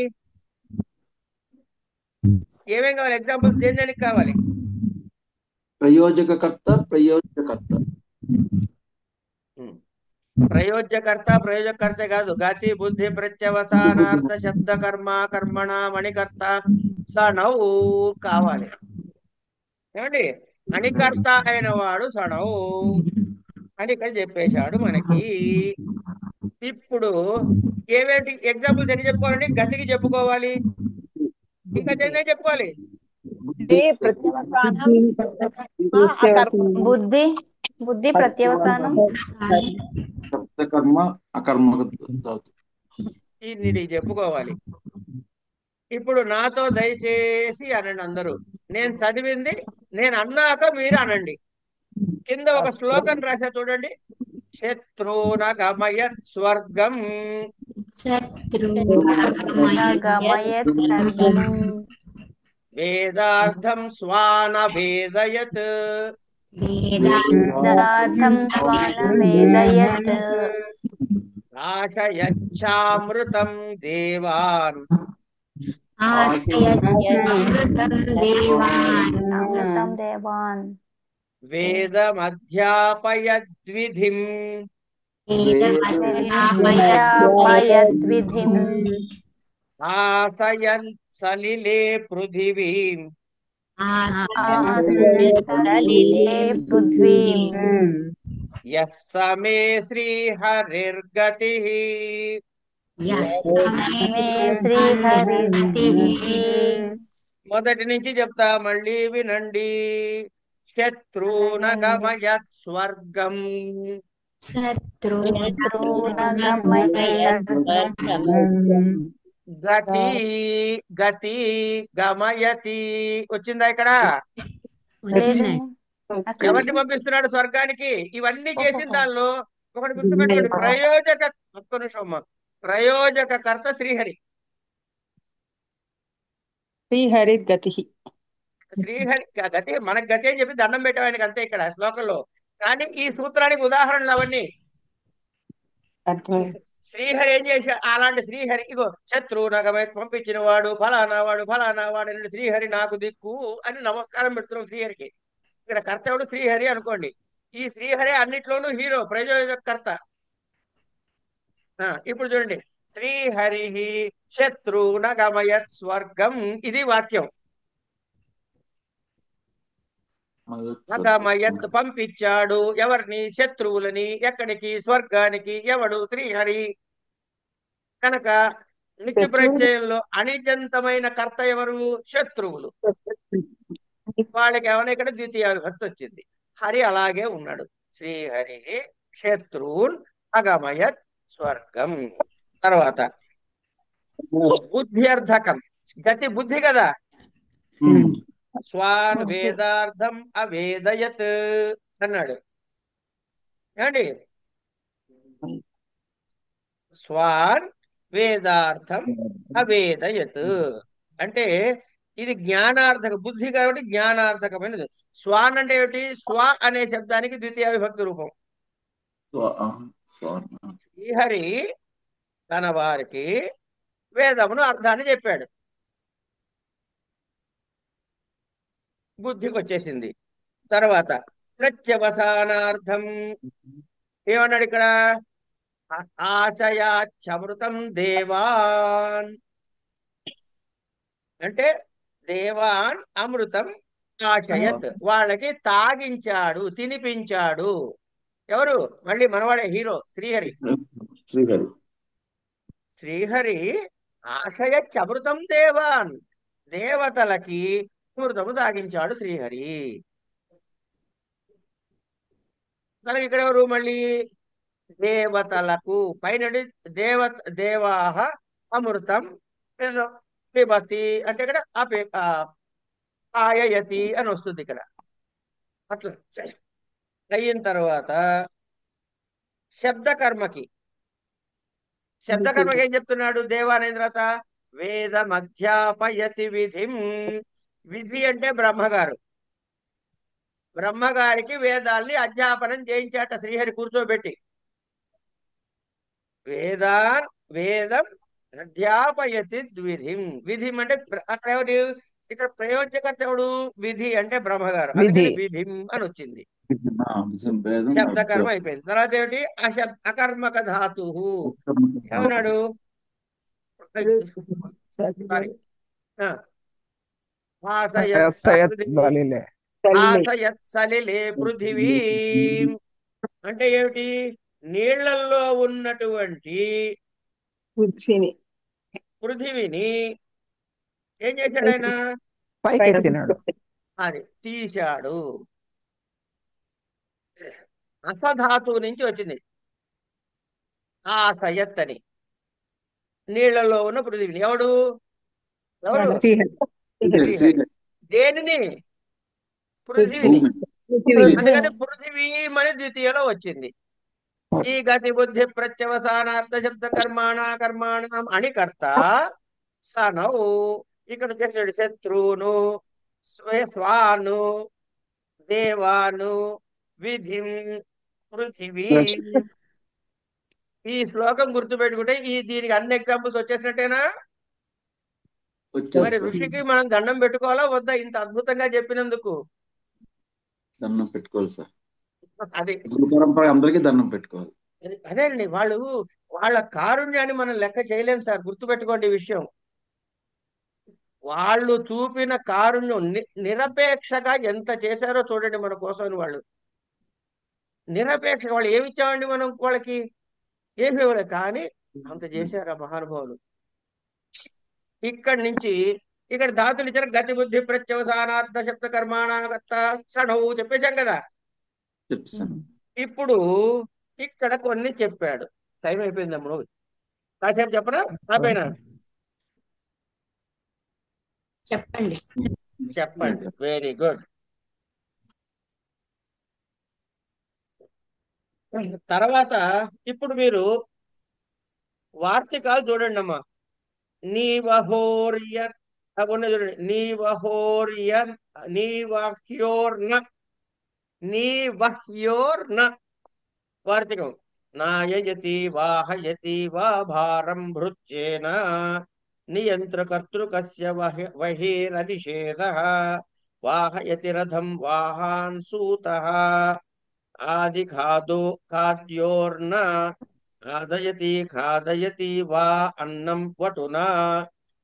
[SPEAKER 1] ఏమేం కావాలి? ఎగ్జాంపుల్స్ దేనికి కావాలి?
[SPEAKER 9] ప్రయోజకకర్త ప్రయోజకర్త.
[SPEAKER 1] ప్రయోజకర్త కాదు, గతి బుద్ధి ప్రత్యవసానార్థ శబ్ద కర్మ కర్మణ మణికర్త సణౌ కావాలి. ఏమండి? అణికర్త అయిన వాడు సణౌ అని ఇక్కడ చెప్పేశాడు మనకి. ఇప్పుడు ఏమేంటి ఎగ్జాంపుల్స్ ఎన్ని చెప్పుకోవాలండి? గతికి చెప్పుకోవాలి, ఇంకా దేని చెప్పుకోవాలి?
[SPEAKER 10] బుద్ధి ప్రత్యవసానం
[SPEAKER 9] కర్మ అకర్మ
[SPEAKER 1] ఇది చెప్పుకోవాలి. ఇప్పుడు నాతో దయచేసి అనండి అందరూ. నేను చదివింది నేను అన్నాక మీరు అనండి. కింద ఒక శ్లోకం రాసా చూడండి. శత్రున గమయత్ స్వర్గం వేదార్థం స్వాన వేదయత్ ఆశయచ్చామృతం దేవాన్ వేదమధ్యాపయద్విధిం ఆశయన్ సలిలే పృథివీం యస్స మే శ్రీహరిర్గతిః మొదటి నుంచి చెప్తా, మళ్ళీ వినండి. శత్రున గమయత్ స్వర్గం గతి గతి గమయతి. వచ్చిందా ఇక్కడ? ఎవరిని పంపిస్తున్నాడు స్వర్గానికి? ఇవన్నీ చేసిన దానిలో ఒకటి గుర్తుపెట్టుకోండి. ఒక్క నిమిషం, ప్రయోజకకర్త శ్రీహరి.
[SPEAKER 4] శ్రీహరి గతి.
[SPEAKER 1] శ్రీహరి గతి, మనకు గతి అని చెప్పి దండం పెట్టాం ఆయనకి, అంతే ఇక్కడ శ్లోకంలో. కానీ ఈ సూత్రానికి ఉదాహరణలు అవన్నీ. శ్రీహరి ఏం చేశాడు? అలాంటి శ్రీహరి ఇగో శత్రువునగమై పంపించిన వాడు ఫలానా వాడు ఫలానా వాడు అని శ్రీహరి నాకు దిక్కు అని నమస్కారం పెడుతున్నాం శ్రీహరికి. ఇక్కడ కర్తవుడు శ్రీహరి అనుకోండి. ఈ శ్రీహరి అన్నిట్లోనూ హీరో, ప్రయోజకర్త. ఇప్పుడు చూడండి, శ్రీహరి శత్రునగమయత్ స్వర్గం, ఇది వాక్యం. నగమయత్ పంపించాడు ఎవరిని? శత్రువులని. ఎక్కడికి? స్వర్గానికి. ఎవడు? శ్రీహరి. కనుక నిత్య ప్రత్యయంలో అనిజంతమైన కర్త ఎవరు? శత్రువులు. వాళ్ళకి ఏమైనా ఇక్కడ ద్వితీయ విభక్తి వచ్చింది. హరి అలాగే ఉన్నాడు. శ్రీహరి శత్రువున్ అగమయత్ స్వర్గం. తర్వాత బుద్ధ్యర్థకం, గతి బుద్ధి కదా. స్వాన్ వేదార్థం అవేదయత్ అన్నాడు. ఏమండి? స్వాన్ వేదార్థం అవేదయత్ అంటే ఇది జ్ఞానార్థక బుద్ధి కాబట్టి జ్ఞానార్థకమైనది. స్వాన్ అంటే ఏమిటి? స్వ అనే శబ్దానికి ద్వితీయ విభక్తి రూపం. శ్రీహరి తన వారికి వేదమును అర్థాన్ని చెప్పాడు. బుద్ధికి వచ్చేసింది. తర్వాత ప్రత్యవసానార్థం ఏమన్నాడు ఇక్కడ? ఆశయాచ్చమృతం దేవాన్ అంటే దేవాన్ అమృతం ఆశయత్, వాళ్ళకి తాగించాడు, తినిపించాడు. ఎవరు? మళ్ళీ మనవాడే హీరో శ్రీహరి. శ్రీహరి ఆశయచ్చమృతం దేవాన్, దేవతలకి అమృతము తాగించాడు శ్రీహరి. కనుక ఇక్కడ ఎవరు? మళ్ళీ దేవతలకు పైన దేవాహ అమృతం పిబతి అంటే ఇక్కడ ఆయయతి అని వస్తుంది ఇక్కడ. అట్లా అయిన తర్వాత శబ్దకర్మకి ఏం చెప్తున్నాడు? దేవానైన తర్వాత వేదమధ్యాపయతి విధిం. విధి అంటే బ్రహ్మగారు. బ్రహ్మగారికి వేదాల్ని అధ్యాపనం చేయించాట శ్రీహరి కూర్చోబెట్టి. వేదం అధ్యాపయతి విధిం. విధిం అంటే అక్కడ ఎవరు? ఇక్కడ ప్రయోజకర్త ఎవడు? విధి అంటే బ్రహ్మగారు. అందుకని విధిం అని వచ్చింది. శబ్దకర్మ అయిపోయింది. తర్వాత ఏమిటి? అకర్మక ధాతు. ఏమన్నాడు? సారీ, ఆసయత్ సలిలే పృథివీ అంటే ఏమిటి? నీళ్లలో ఉన్నటువంటి పృథివిని ఏం చేశాడు ఆయన? అది తీశాడు. అసధాతువు నుంచి వచ్చింది ఆసయత్ అని. నీళ్లలో ఉన్న పృథివిని ఎవడు? దేనిని? పృథివిని. అందుకని పృథివీ అని ద్వితీయలో వచ్చింది. ఈ గతి బుద్ధి ప్రత్యవసానార్థ శబ్ద కర్మాణం అని కర్త సనౌ ఇక్కడ చేసాడు. శత్రువును, స్వాను, దేవాను, విధిం, పృథివీ. ఈ శ్లోకం గుర్తుపెట్టుకుంటే దీనికి అన్ని ఎగ్జాంపుల్స్ వచ్చేసినట్టేనా? మరి ఋషికి మనం దండం పెట్టుకోవాలా వద్దా? ఇంత అద్భుతంగా చెప్పినందుకు
[SPEAKER 9] దండం పెట్టుకోవాలి సార్.
[SPEAKER 1] అది
[SPEAKER 9] గురు పరంపర అందరికీ దండం పెట్టుకోవాలి.
[SPEAKER 1] అదేనండి, వాళ్ళ కారుణ్యాన్ని మనం లెక్క చేయలేం సార్. గుర్తుపెట్టుకోండి ఈ విషయం. వాళ్ళు చూపిన కారుణ్యం నిరపేక్షగా ఎంత చేశారో చూడండి మన కోసం. వాళ్ళు నిరపేక్షగా వాళ్ళు ఏమి ఇచ్చామండి మనం వాళ్ళకి? ఏమి ఇవ్వలేదు, కానీ అంత చేశారు ఆ మహానుభావులు. ఇక్కడి నుంచి ఇక్కడ ధాతులు ఇచ్చారు. గతి బుద్ధి ప్రత్యవసానార్థ శబ్ద కర్మాణగత సణవు చెప్పేశాం కదా. ఇప్పుడు ఇక్కడ కొన్ని చెప్పాడు. టైం అయిపోయింది అమ్ముడు, కాసేపు చెప్పనా? ఆపైనా చెప్పండి. Very good. తర్వాత ఇప్పుడు మీరు వార్తికాలు చూడండి అమ్మా. నీవహోర్యన్ చూడండి. నీవహ్యోర్న వార్తికం. నాయయతి వాహయతి వా భారం భృత్యేన నియంత్రకర్తృకస్య వహేరనిషేధః వాహయతి రథం వాహాన్ సూతః ఆది ఖాద్యోర్న ఖాదయతి వా అన్నం వటునా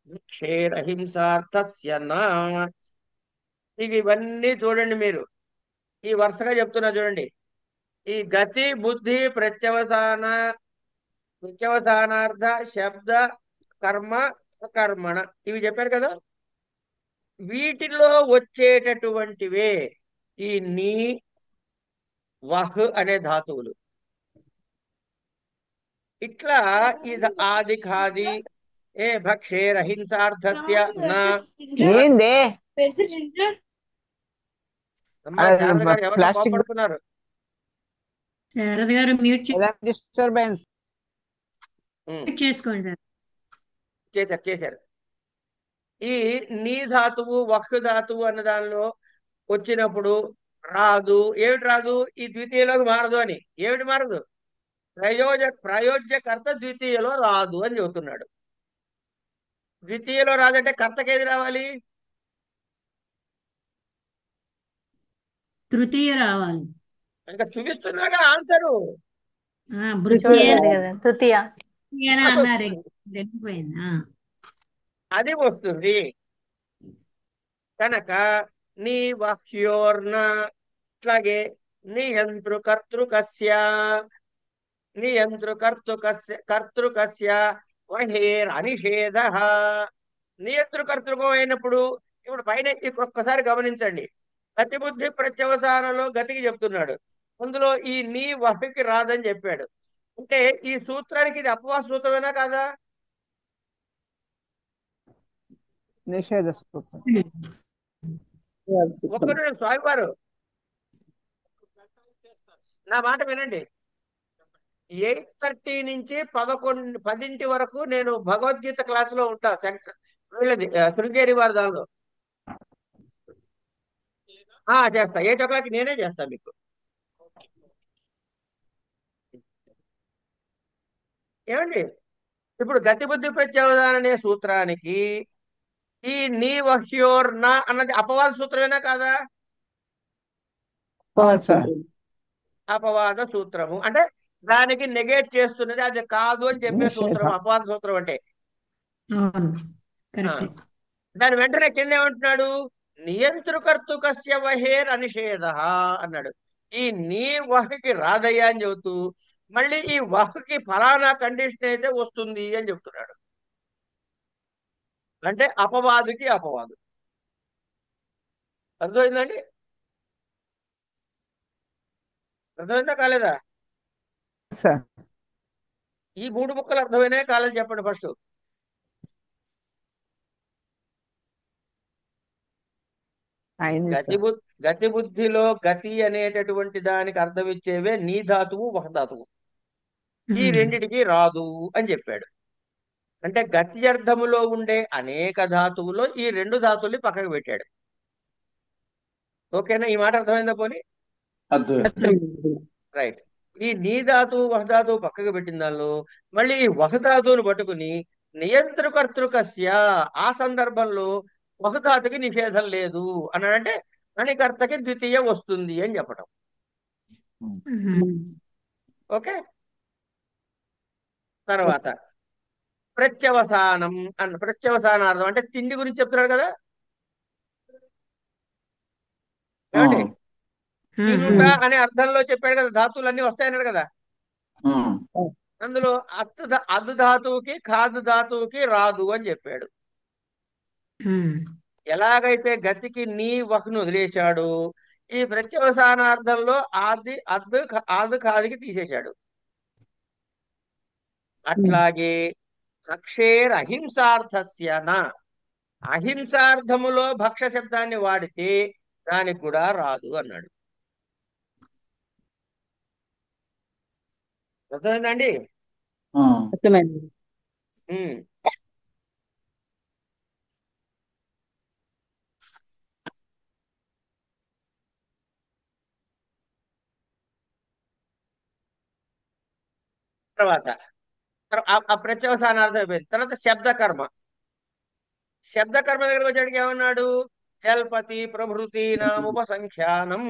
[SPEAKER 1] భిక్షేరహింసార్థస్య నా. ఇక ఇవన్నీ చూడండి మీరు, ఈ వరుసగా చెప్తున్నా చూడండి. ఈ గతి బుద్ధి ప్రత్యవసానార్థ శబ్ద కర్మ కర్మణ ఇవి చెప్పారు కదా. వీటిలో వచ్చేటటువంటివే ఈ నీ వహ్ అనే ధాతువులు. ఇట్లా ఇది ఆది ఖాది ఏ భక్షేరహింసార్థస్య నా.
[SPEAKER 2] ఏందే
[SPEAKER 1] అమ్మా శారద గారు ఎవరితో
[SPEAKER 2] ప్లాస్టిక్
[SPEAKER 1] కోపడుతున్నారు?
[SPEAKER 3] శారద గారు మ్యూట్
[SPEAKER 2] డిస్టర్బెన్స్
[SPEAKER 3] చేసుకోండి సార్.
[SPEAKER 1] చేశారు. ఈ నీ ధాతువు వహ్ ధాతువు అన్న దానిలో వచ్చినప్పుడు రాదు. ఏమిటి రాదు? ఈ ద్వితీయలోకి మారదు అని. ఏమిటి మారదు? ప్రయోజ్యకర్త ద్వితీయలో రాదు అని చెబుతున్నాడు. ద్వితీయలో రాదంటే కర్తకి ఏది రావాలి?
[SPEAKER 3] తృతీయ రావాలి.
[SPEAKER 1] ఇంకా చూపిస్తున్నాగా ఆన్సరు.
[SPEAKER 10] తృతీయ
[SPEAKER 3] అన్నారు, తెలిసిపోయింది.
[SPEAKER 1] అది వస్తుంది కనుక నీ వహ్యోర్న. అట్లాగే కర్తృకస్య వహేర్ అనిషేధ. నియంతృకర్తృకం అయినప్పుడు ఇప్పుడు పైన ఒక్కసారి గమనించండి. గతి బుద్ధి ప్రత్యవసానంలో గతికి చెప్తున్నాడు, అందులో ఈ నీ వహకి రాదని చెప్పాడు. అంటే ఈ సూత్రానికి ఇది అపవాద సూత్రమేనా కాదా?
[SPEAKER 2] నిషేధ సూత్రం.
[SPEAKER 1] ఒక్కరు స్వామివారు నా మాట వినండి. 8:30 నుంచి 10 వరకు నేను భగవద్గీత క్లాసులో ఉంటా. వీళ్ళది శృంగేరి వారి దానిలో చేస్తా. 8 o'clock నేనే చేస్తా మీకు. ఏమండి, ఇప్పుడు గతి బుద్ధి ప్రత్యవధానం అనే సూత్రానికి ఈ నీ వహ్యోర్ నా అన్నది అపవాద సూత్రమేనా కాదా? అపవాద సూత్రము అంటే దానికి నెగేట్ చేస్తున్నది, అది కాదు అని చెప్పే సూత్రం అపవాద సూత్రం అంటే. దాని వెంటనే కింద ఏమంటున్నాడు? నియంతృకర్తృకస్య వహేర్ అనిషేధ అన్నాడు. ఈ నీ వహకి రాదయ్యా అని చెబుతూ మళ్ళీ ఈ వహకి ఫలానా కండిషన్ అయితే వస్తుంది అని చెప్తున్నాడు. అంటే అపవాదుకి అపవాదు. అర్థమైందండి? అర్థమైందా కాలేదా? ఈ 3 ముక్కలు అర్థమైనా కాలేదు చెప్పండి ఫస్ట్. గతి బుద్ధిలో గతి అనేటటువంటి దానికి అర్థం ఇచ్చేవే నీ ధాతువు వహ ధాతువు. ఈ రెండిటికి రాదు అని చెప్పాడు. అంటే గతి అర్థములో ఉండే అనేక ధాతువులో ఈ 2 ధాతువుల్ని పక్కకు పెట్టాడు. ఓకేనా? ఈ మాట అర్థమైందా పోనీ? రైట్. ఈ నీ ధాతువు వహ ధాతువు పక్కకు పెట్టిన దానిలో మళ్ళీ ఈ వహ ధాతువును పట్టుకుని నియంతృకర్తృకస్య ఆ సందర్భంలో వహ ధాతుకి నిషేధం లేదు అన్నాడంటే అనికర్తకి ద్వితీయ వస్తుంది అని చెప్పటం. ఓకే. తర్వాత ప్రత్యవసానం ప్రత్యవసానార్థం అంటే తిండి గురించి చెప్తున్నాడు కదా. ఏమండి, తినుట అనే అర్థంలో చెప్పాడు కదా, ధాతువులన్నీ వస్తాయన్నాడు కదా. అందులో అద్దు ధాతువుకి ఖాదు ధాతువుకి రాదు అని చెప్పాడు. ఎలాగైతే గతికి నీ వహ్ను వదిలేశాడు, ఈ ప్రత్యవసానార్థంలో ఆది ఖాదికి తీసేశాడు. అట్లాగే భక్షేర్ అహింసార్థస్యన అహింసార్థములో భక్ష శబ్దాన్ని వాడితే దానికి కూడా రాదు అన్నాడు. అర్థమైందండి? తర్వాత ఆ ప్రత్యవసాన అర్థం అయిపోయింది. తర్వాత శబ్దకర్మ. శబ్దకర్మ దగ్గరకు వచ్చాడికి ఏమన్నాడు? జల్పతి ప్రభృతి నాముపసంఖ్యానం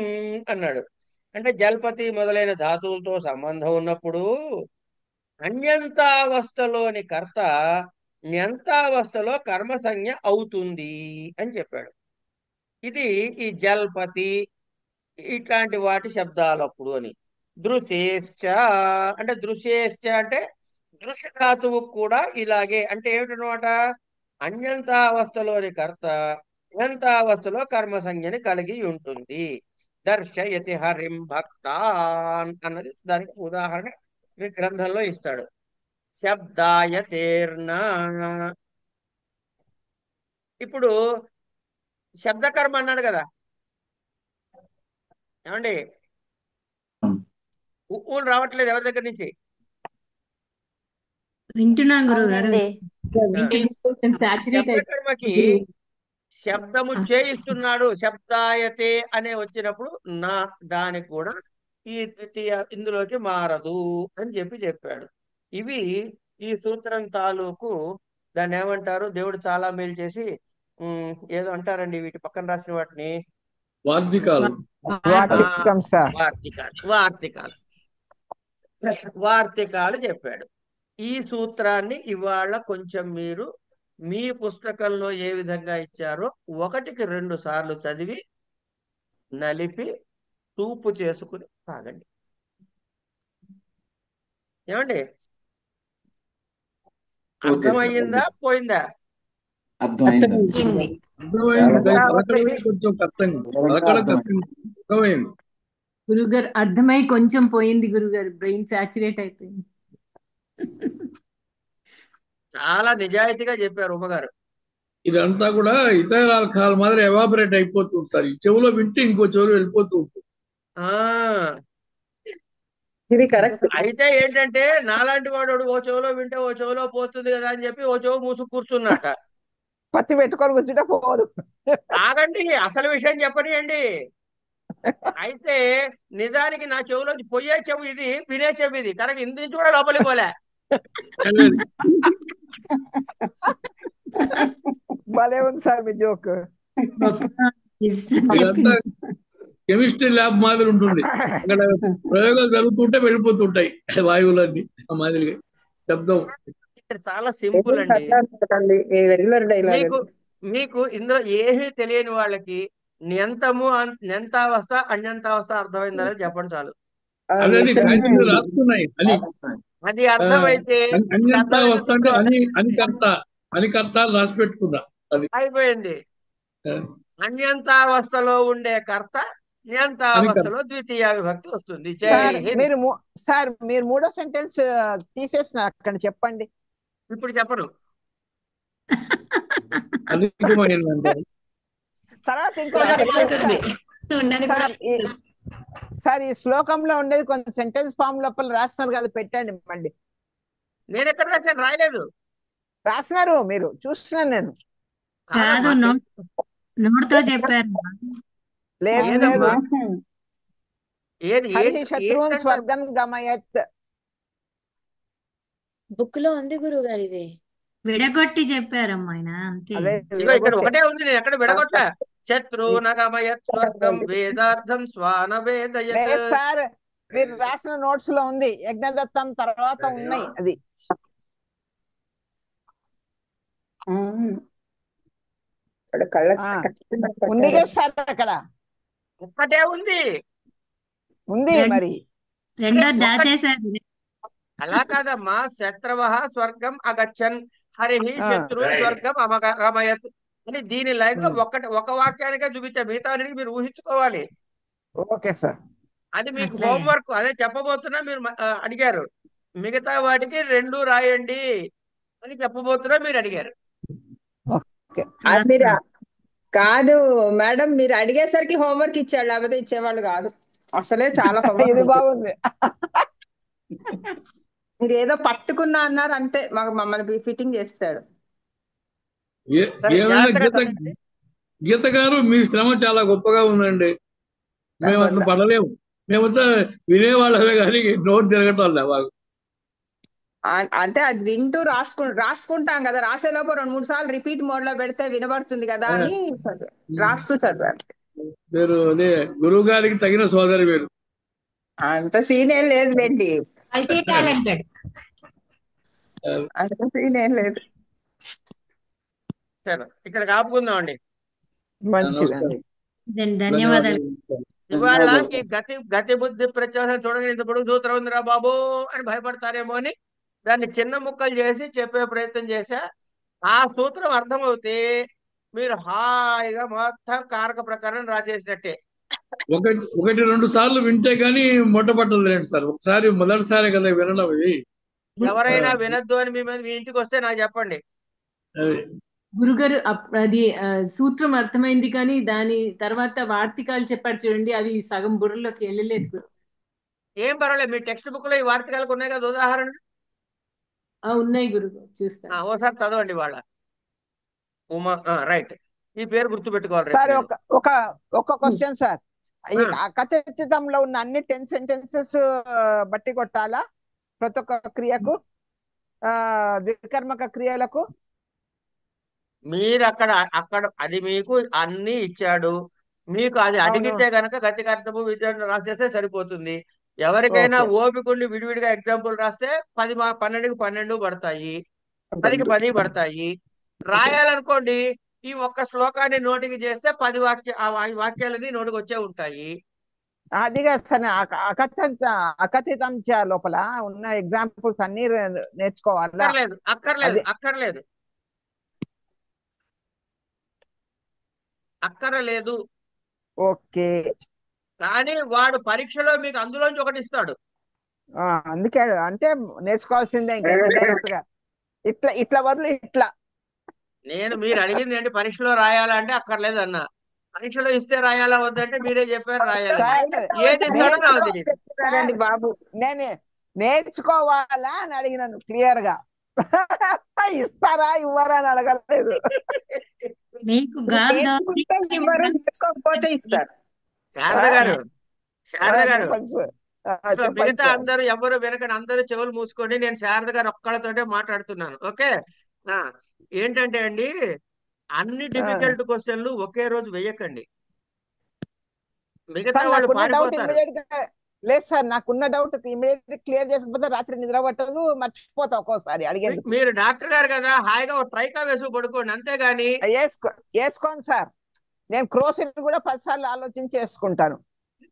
[SPEAKER 1] అన్నాడు. అంటే జల్పతి మొదలైన ధాతువులతో సంబంధం ఉన్నప్పుడు అన్యంతావస్థలోని కర్త న్యంతావస్థలో కర్మసంజ్ఞ అవుతుంది అని చెప్పాడు. ఇది ఈ జల్పతి ఇట్లాంటి వాటి శబ్దాలప్పుడు అని. దృశ్యేశ్చ అంటే దృశ్యేశ్చ అంటే దృశ్య ధాతువు కూడా ఇలాగే. అంటే ఏమిటనమాట? అన్యంతావస్థలోని కర్త న్యంతావస్థలో కర్మసంజ్ఞని కలిగి ఉంటుంది. దర్శయతి హరిం భక్తాన్ అన్నది దానికి ఉదాహరణ మీ గ్రంథంలో ఇస్తాడు. శబ్దాయతేర్న. ఇప్పుడు శబ్దకర్మ అన్నాడు కదా ఏమండి? ఊళ్ళు రావట్లేదు ఎవరి దగ్గర నుంచి?
[SPEAKER 3] వింటున్నాం గురుగారు.
[SPEAKER 10] అవునండి.
[SPEAKER 5] కొంచెం సాచురేట్
[SPEAKER 1] శబ్దకర్మకి శబ్దము చేయిస్తున్నాడు. శబ్దాయతే అనే వచ్చినప్పుడు నా దానికి కూడా ఈ ద్వితీయ ఇందులోకి మారదు అని చెప్పాడు. ఇవి ఈ సూత్రం తాలూకు దాన్ని ఏమంటారు? దేవుడు చాలా మేలు చేసి ఏదో అంటారండి వీటి పక్కన రాసిన వాటిని.
[SPEAKER 8] వార్తికాలు.
[SPEAKER 2] వార్తికం సార్.
[SPEAKER 1] వార్తికాలు చెప్పాడు. ఈ సూత్రాన్ని ఇవాళ కొంచెం మీరు మీ పుస్తకంలో ఏ విధంగా ఇచ్చారో 1కి 2 సార్లు చదివి నలిపి తూపు చేసుకుని తాగండి. ఏమండి? అర్థమయ్యిందా పోయిందా?
[SPEAKER 9] అర్థమైంది.
[SPEAKER 8] కొంచెం అర్థమైంది.
[SPEAKER 5] గురుగారు అర్థమై కొంచెం పోయింది గురుగారు. బ్రెయిన్ సాచురేట్ అయిపోయింది.
[SPEAKER 1] చాలా నిజాయితీగా చెప్పారు ఉమ్మగారు.
[SPEAKER 8] ఇదంతా కూడా ఇతర ఆల్కహాల్ మాదిరి ఎవాపరేట్ అయిపోతుంది సార్. ఈ చెవులో వింటే ఇంకో చెవులో వెళ్ళిపోతూ ఉంటుంది.
[SPEAKER 4] ఇది కరెక్ట్.
[SPEAKER 1] అయితే ఏంటంటే నాలాంటి వాడు ఓ చెవులో వింటే ఓ చెవులో పోతుంది కదా అని చెప్పి ఓ చెవు మూసు కూర్చున్నట్ట.
[SPEAKER 2] పత్తి పెట్టుకొని కూర్చుంటే పోదు.
[SPEAKER 1] ఆగండి, అసలు విషయం చెప్పనియండి. అయితే నిజానికి నా చెవులోంచి పొయ్యే చెవు ఇది, వినే చెవు ఇది. కనుక ఇందు నుంచి కూడా లోపలికి పోలే.
[SPEAKER 2] భలే ఉంది సార్ మీ జోక్.
[SPEAKER 8] కెమిస్ట్రీ ల్యాబ్ మాదిరి ఉంటుంది. అక్కడ ప్రయోగాలు జరుగుతుంటే వెళ్ళిపోతుంటాయి వాయువులన్నీ ఆ మాదిరిగా. శబ్దం
[SPEAKER 1] చాలా సింపుల్ అండి.
[SPEAKER 4] Regular dialogue.
[SPEAKER 1] మీకు ఇందులో ఏమీ తెలియని వాళ్ళకి న్యంతావస్థ అన్యంతావస్థ అర్థమైందని చెప్పండి చాలు.
[SPEAKER 8] రాస్తున్నాయి అని.
[SPEAKER 1] అది అర్థమైతే
[SPEAKER 8] అన్యంతావస్థ అంటే అనికర్త రాసి పెట్టుకున్నా. అది
[SPEAKER 1] అయిపోయింది. అన్యంతావస్థలో ఉండే కర్త న్యంతావస్థలో ద్వితీయ విభక్తి వస్తుంది.
[SPEAKER 2] సార్ మీరు 3వ సెంటెన్స్ తీసేసిన అక్కడ చెప్పండి.
[SPEAKER 1] ఇప్పుడు చెప్పను.
[SPEAKER 2] తర్వాత ఇంకో సార్ ఈ శ్లోకంలో ఉండేది కొంచెం సెంటెన్స్ ఫామ్ లోపల రాస్తున్నారు కదా, పెట్టండి మళ్ళీ.
[SPEAKER 1] నేను ఎక్కడ రాశాను? రాయలేదు.
[SPEAKER 2] రాసినారు మీరు, చూస్తున్నాను నేను.
[SPEAKER 3] కాదు, నోటితో చెప్పారు.
[SPEAKER 2] శత్రువున్ స్వర్గం గమయత్.
[SPEAKER 6] బుక్ లో ఉంది గురువు గారు. ఇది
[SPEAKER 3] విడగొట్టి చెప్పారమ్మా ఆయన, అంతే.
[SPEAKER 1] ఇక్కడ ఒకటే ఉంది, నేను ఎక్కడ విడగొట్టా. శత్రునగమయత్ స్వర్గం వేదార్థం శ్వాన వేదయత్.
[SPEAKER 2] సార్ మీరు రాసిన నోట్స్ లో ఉంది, యజ్ఞదత్తం తర్వాత ఉన్నాయి. అది ఉంది కదా సార్, అక్కడ
[SPEAKER 1] ఒక్కటే ఉంది.
[SPEAKER 2] మరి
[SPEAKER 3] రెండో దాచేశారు.
[SPEAKER 1] అలా కాదమ్మా. శత్రవ స్వర్గం అగచ్చన్ హరి శత్రు స్వర్గం అమగమయత్ అని దీని లైన్ లో ఒక వాక్యానికే చూపించా. మిగతా మీరు ఊహించుకోవాలి.
[SPEAKER 2] ఓకే సార్,
[SPEAKER 1] అది మీకు హోంవర్క్. అదే చెప్పబోతున్నా. మీరు అడిగారు మిగతా వాటికి 2 రాయండి అని చెప్పబోతున్నా, మీరు అడిగారు.
[SPEAKER 4] కాదు మేడం, మీరు అడిగేసరికి హోంవర్క్ ఇచ్చాడు, లేకపోతే ఇచ్చేవాళ్ళు కాదు. అసలే చాలా
[SPEAKER 2] ఇది బాగుంది.
[SPEAKER 4] మీరు ఏదో పట్టుకున్నా అన్నారు అంతే, మమ్మల్ని ఫిట్టింగ్ చేస్తాడు.
[SPEAKER 8] గీత గారు మీ శ్రమ చాలా గొప్పగా ఉందండి. మేము అసలు పడలేము. మేమంతా వినేవాళ్ళమే కానీ నోరు తిరగటం లే బాగు.
[SPEAKER 4] అంటే అది వింటూ రాసుకుంటాం కదా, రాసే లోపు 2-3 సార్లు రిపీట్ మోడ్ లో పెడితే వినబడుతుంది కదా అని రాస్తూ చదివాను.
[SPEAKER 8] మీరు అదే గురువు గారికి తగిన సోదరి మీరు.
[SPEAKER 4] అంత సీన్ ఏం లేదులేండి,
[SPEAKER 3] మల్టీ టాలెంటెడ్.
[SPEAKER 4] అంత సీన్ ఏం లేదు.
[SPEAKER 1] సరే ఇక్కడ ఆపుకుందామండి.
[SPEAKER 2] మంచిదండి.
[SPEAKER 3] ధన్యవాదాలు.
[SPEAKER 1] ఇవాళ ఈ గతి బుద్ధి ప్రత్యాసం చూడగానే ఇంత పొడుగు సూత్రం ఉందిరా బాబు అని భయపడతారేమో అని దాన్ని చిన్న ముక్కలు చేసి చెప్పే ప్రయత్నం చేశా. ఆ సూత్రం అర్థమవుతే మీరు హాయిగా మొత్తం కారక ప్రకారం రాసేసినట్టే.
[SPEAKER 8] 1-2 సార్లు వింటే గానీ మొట్టపట్టదు లేండి సార్. ఒకసారి మొదటిసారి కదా వినడం ఇది.
[SPEAKER 1] ఎవరైనా వినొద్దు అని మీ ఇంటికి వస్తే నాకు చెప్పండి.
[SPEAKER 5] గురుగారు అది సూత్రం అర్థమైంది కానీ దాని తర్వాత వార్తికాలు చెప్పారు చూడండి, అవి సగం బుర్రలోకి వెళ్ళలేదు.
[SPEAKER 1] ఏం పర్వాలేదు, మీ టెక్స్ట్ బుక్ లో ఈ వార్తకాలకు ఉన్నాయి కదా ఉదాహరణ.
[SPEAKER 5] ఉన్నాయి గురుగారు, చూస్తాను.
[SPEAKER 1] ఓసారి చదవండి వాళ్ళ. ఉమా రైట్, ఈ పేరు గుర్తు పెట్టుకోవాలి
[SPEAKER 2] సార్. ఒక క్వశ్చన్ సార్. ఈ అకథితంలో ఉన్న అన్ని 10 సెంటెన్సెస్ బట్టి కొట్టాలా ప్రతి ఒక్క క్రియకు, వికర్మక క్రియలకు?
[SPEAKER 1] మీరు అక్కడ అది మీకు అన్ని ఇచ్చాడు, మీకు అది అడిగితే గనక గతికర్తము విద్యార్థి రాసేస్తే సరిపోతుంది. ఎవరికైనా ఓపికండి విడివిడిగా ఎగ్జాంపుల్ రాస్తే 12కి 12 పడతాయి, 10కి 10 పడతాయి. రాయాలనుకోండి, ఈ ఒక్క శ్లోకాన్ని నోటికి చేస్తే 10 వాక్యాలని నోటికి వచ్చే ఉంటాయి.
[SPEAKER 2] అదిగా సార్, అకథితం లోపల ఉన్న ఎగ్జాంపుల్స్ అన్ని నేర్చుకోవాలా?
[SPEAKER 1] అక్కర్లేదు.
[SPEAKER 2] ఓకే.
[SPEAKER 1] కానీ వాడు పరీక్షలో మీకు అందులోంచి ఒకటి ఇస్తాడు.
[SPEAKER 2] అందుకే అంటే నేర్చుకోవాల్సిందే ఇంకా డైరెక్ట్ గా. ఇట్లా వదిలి ఇట్లా.
[SPEAKER 1] నేను మీరు అడిగింది ఏంటి, పరీక్షలో రాయాలంటే అక్కర్లేదు అన్నా. పరీక్షలో ఇస్తే రాయాలా వద్దంటే మీరే చెప్పారు రాయాలి. ఏది ఇస్తాడో నాకు తెలియదు
[SPEAKER 2] బాబు. నేను నేర్చుకోవాలా అని అడిగినాను క్లియర్ గా. ఇస్తారా ఇవ్వరా అని అడగలేదు.
[SPEAKER 4] నేర్చుకోకపోతే ఇస్తారు.
[SPEAKER 1] శారద గారు మిగతా అందరూ ఎవరు వినకండి, అందరూ చెవులు మూసుకోండి. నేను శారద గారు ఒక్కళ్ళతోటే మాట్లాడుతున్నాను. ఓకే. ఏంటంటే అండి, అన్ని డిఫికల్ట్ క్వశ్చన్లు ఒకే రోజు వేయకండి, మిగతా వాళ్ళు పారిపోతారు.
[SPEAKER 2] లేదు సార్, నాకున్న డౌట్ ఇమీడియట్ క్లియర్ చేసిపోతే రాత్రి నిద్ర పట్టదు, మర్చిపోతా ఒక్కోసారి అడిగేది.
[SPEAKER 1] మీరు డాక్టర్ గారు కదా, హాయిగా ఒక ట్రైకా వేసి పడుకోండి అంతేగాని.
[SPEAKER 2] వేసుకోండి సార్, నేను క్రోసిన్ కూడా 10 సార్లు ఆలోచించి వేసుకుంటాను.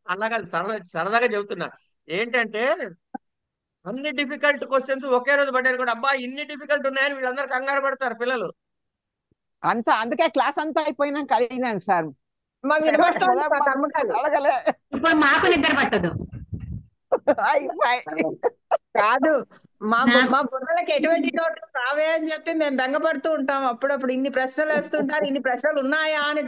[SPEAKER 1] అలాగా సరదాగా చెబుతున్నా. ఏంటంటే అన్ని డిఫికల్ట్ క్వశ్చన్స్ ఒకే రోజు పడ్డారు కూడా, అబ్బా ఇన్ని డిఫికల్ట్ ఉన్నాయని వీళ్ళందరూ కంగారు పడతారు పిల్లలు.
[SPEAKER 2] అందుకే క్లాస్ అంతా అయిపోయినాక అడిగినాను సార్.
[SPEAKER 3] ఇప్పుడు మాకు నిద్ర పట్టదు.
[SPEAKER 4] కాదు, మా బుర్రలకి ఎటువంటి డౌట్లు రావే అని చెప్పి మేము బెంగపడుతూ ఉంటాం. అప్పుడప్పుడు ఇన్ని ప్రశ్నలు వేస్తుంటారు, ఇన్ని ప్రశ్నలు ఉన్నాయా అని